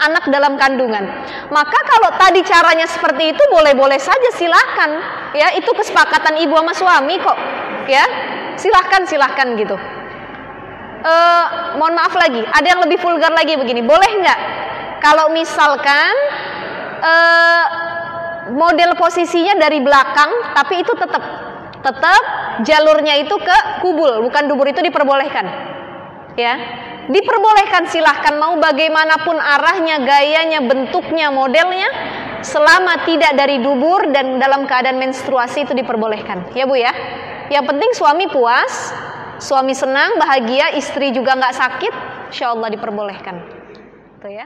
anak dalam kandungan. Maka kalau tadi caranya seperti itu boleh-boleh saja, silahkan. Ya, itu kesepakatan ibu sama suami kok. Ya, silahkan gitu. Mohon maaf lagi, ada yang lebih vulgar lagi begini, boleh nggak? Kalau misalkan model posisinya dari belakang, tapi itu tetap jalurnya itu ke kubul, bukan dubur, itu diperbolehkan. Ya, diperbolehkan, silahkan mau bagaimanapun arahnya, gayanya, bentuknya, modelnya, selama tidak dari dubur dan dalam keadaan menstruasi itu diperbolehkan. Ya, Bu ya. Yang penting suami puas, suami senang, bahagia, istri juga nggak sakit, insya Allah diperbolehkan. Tuh ya.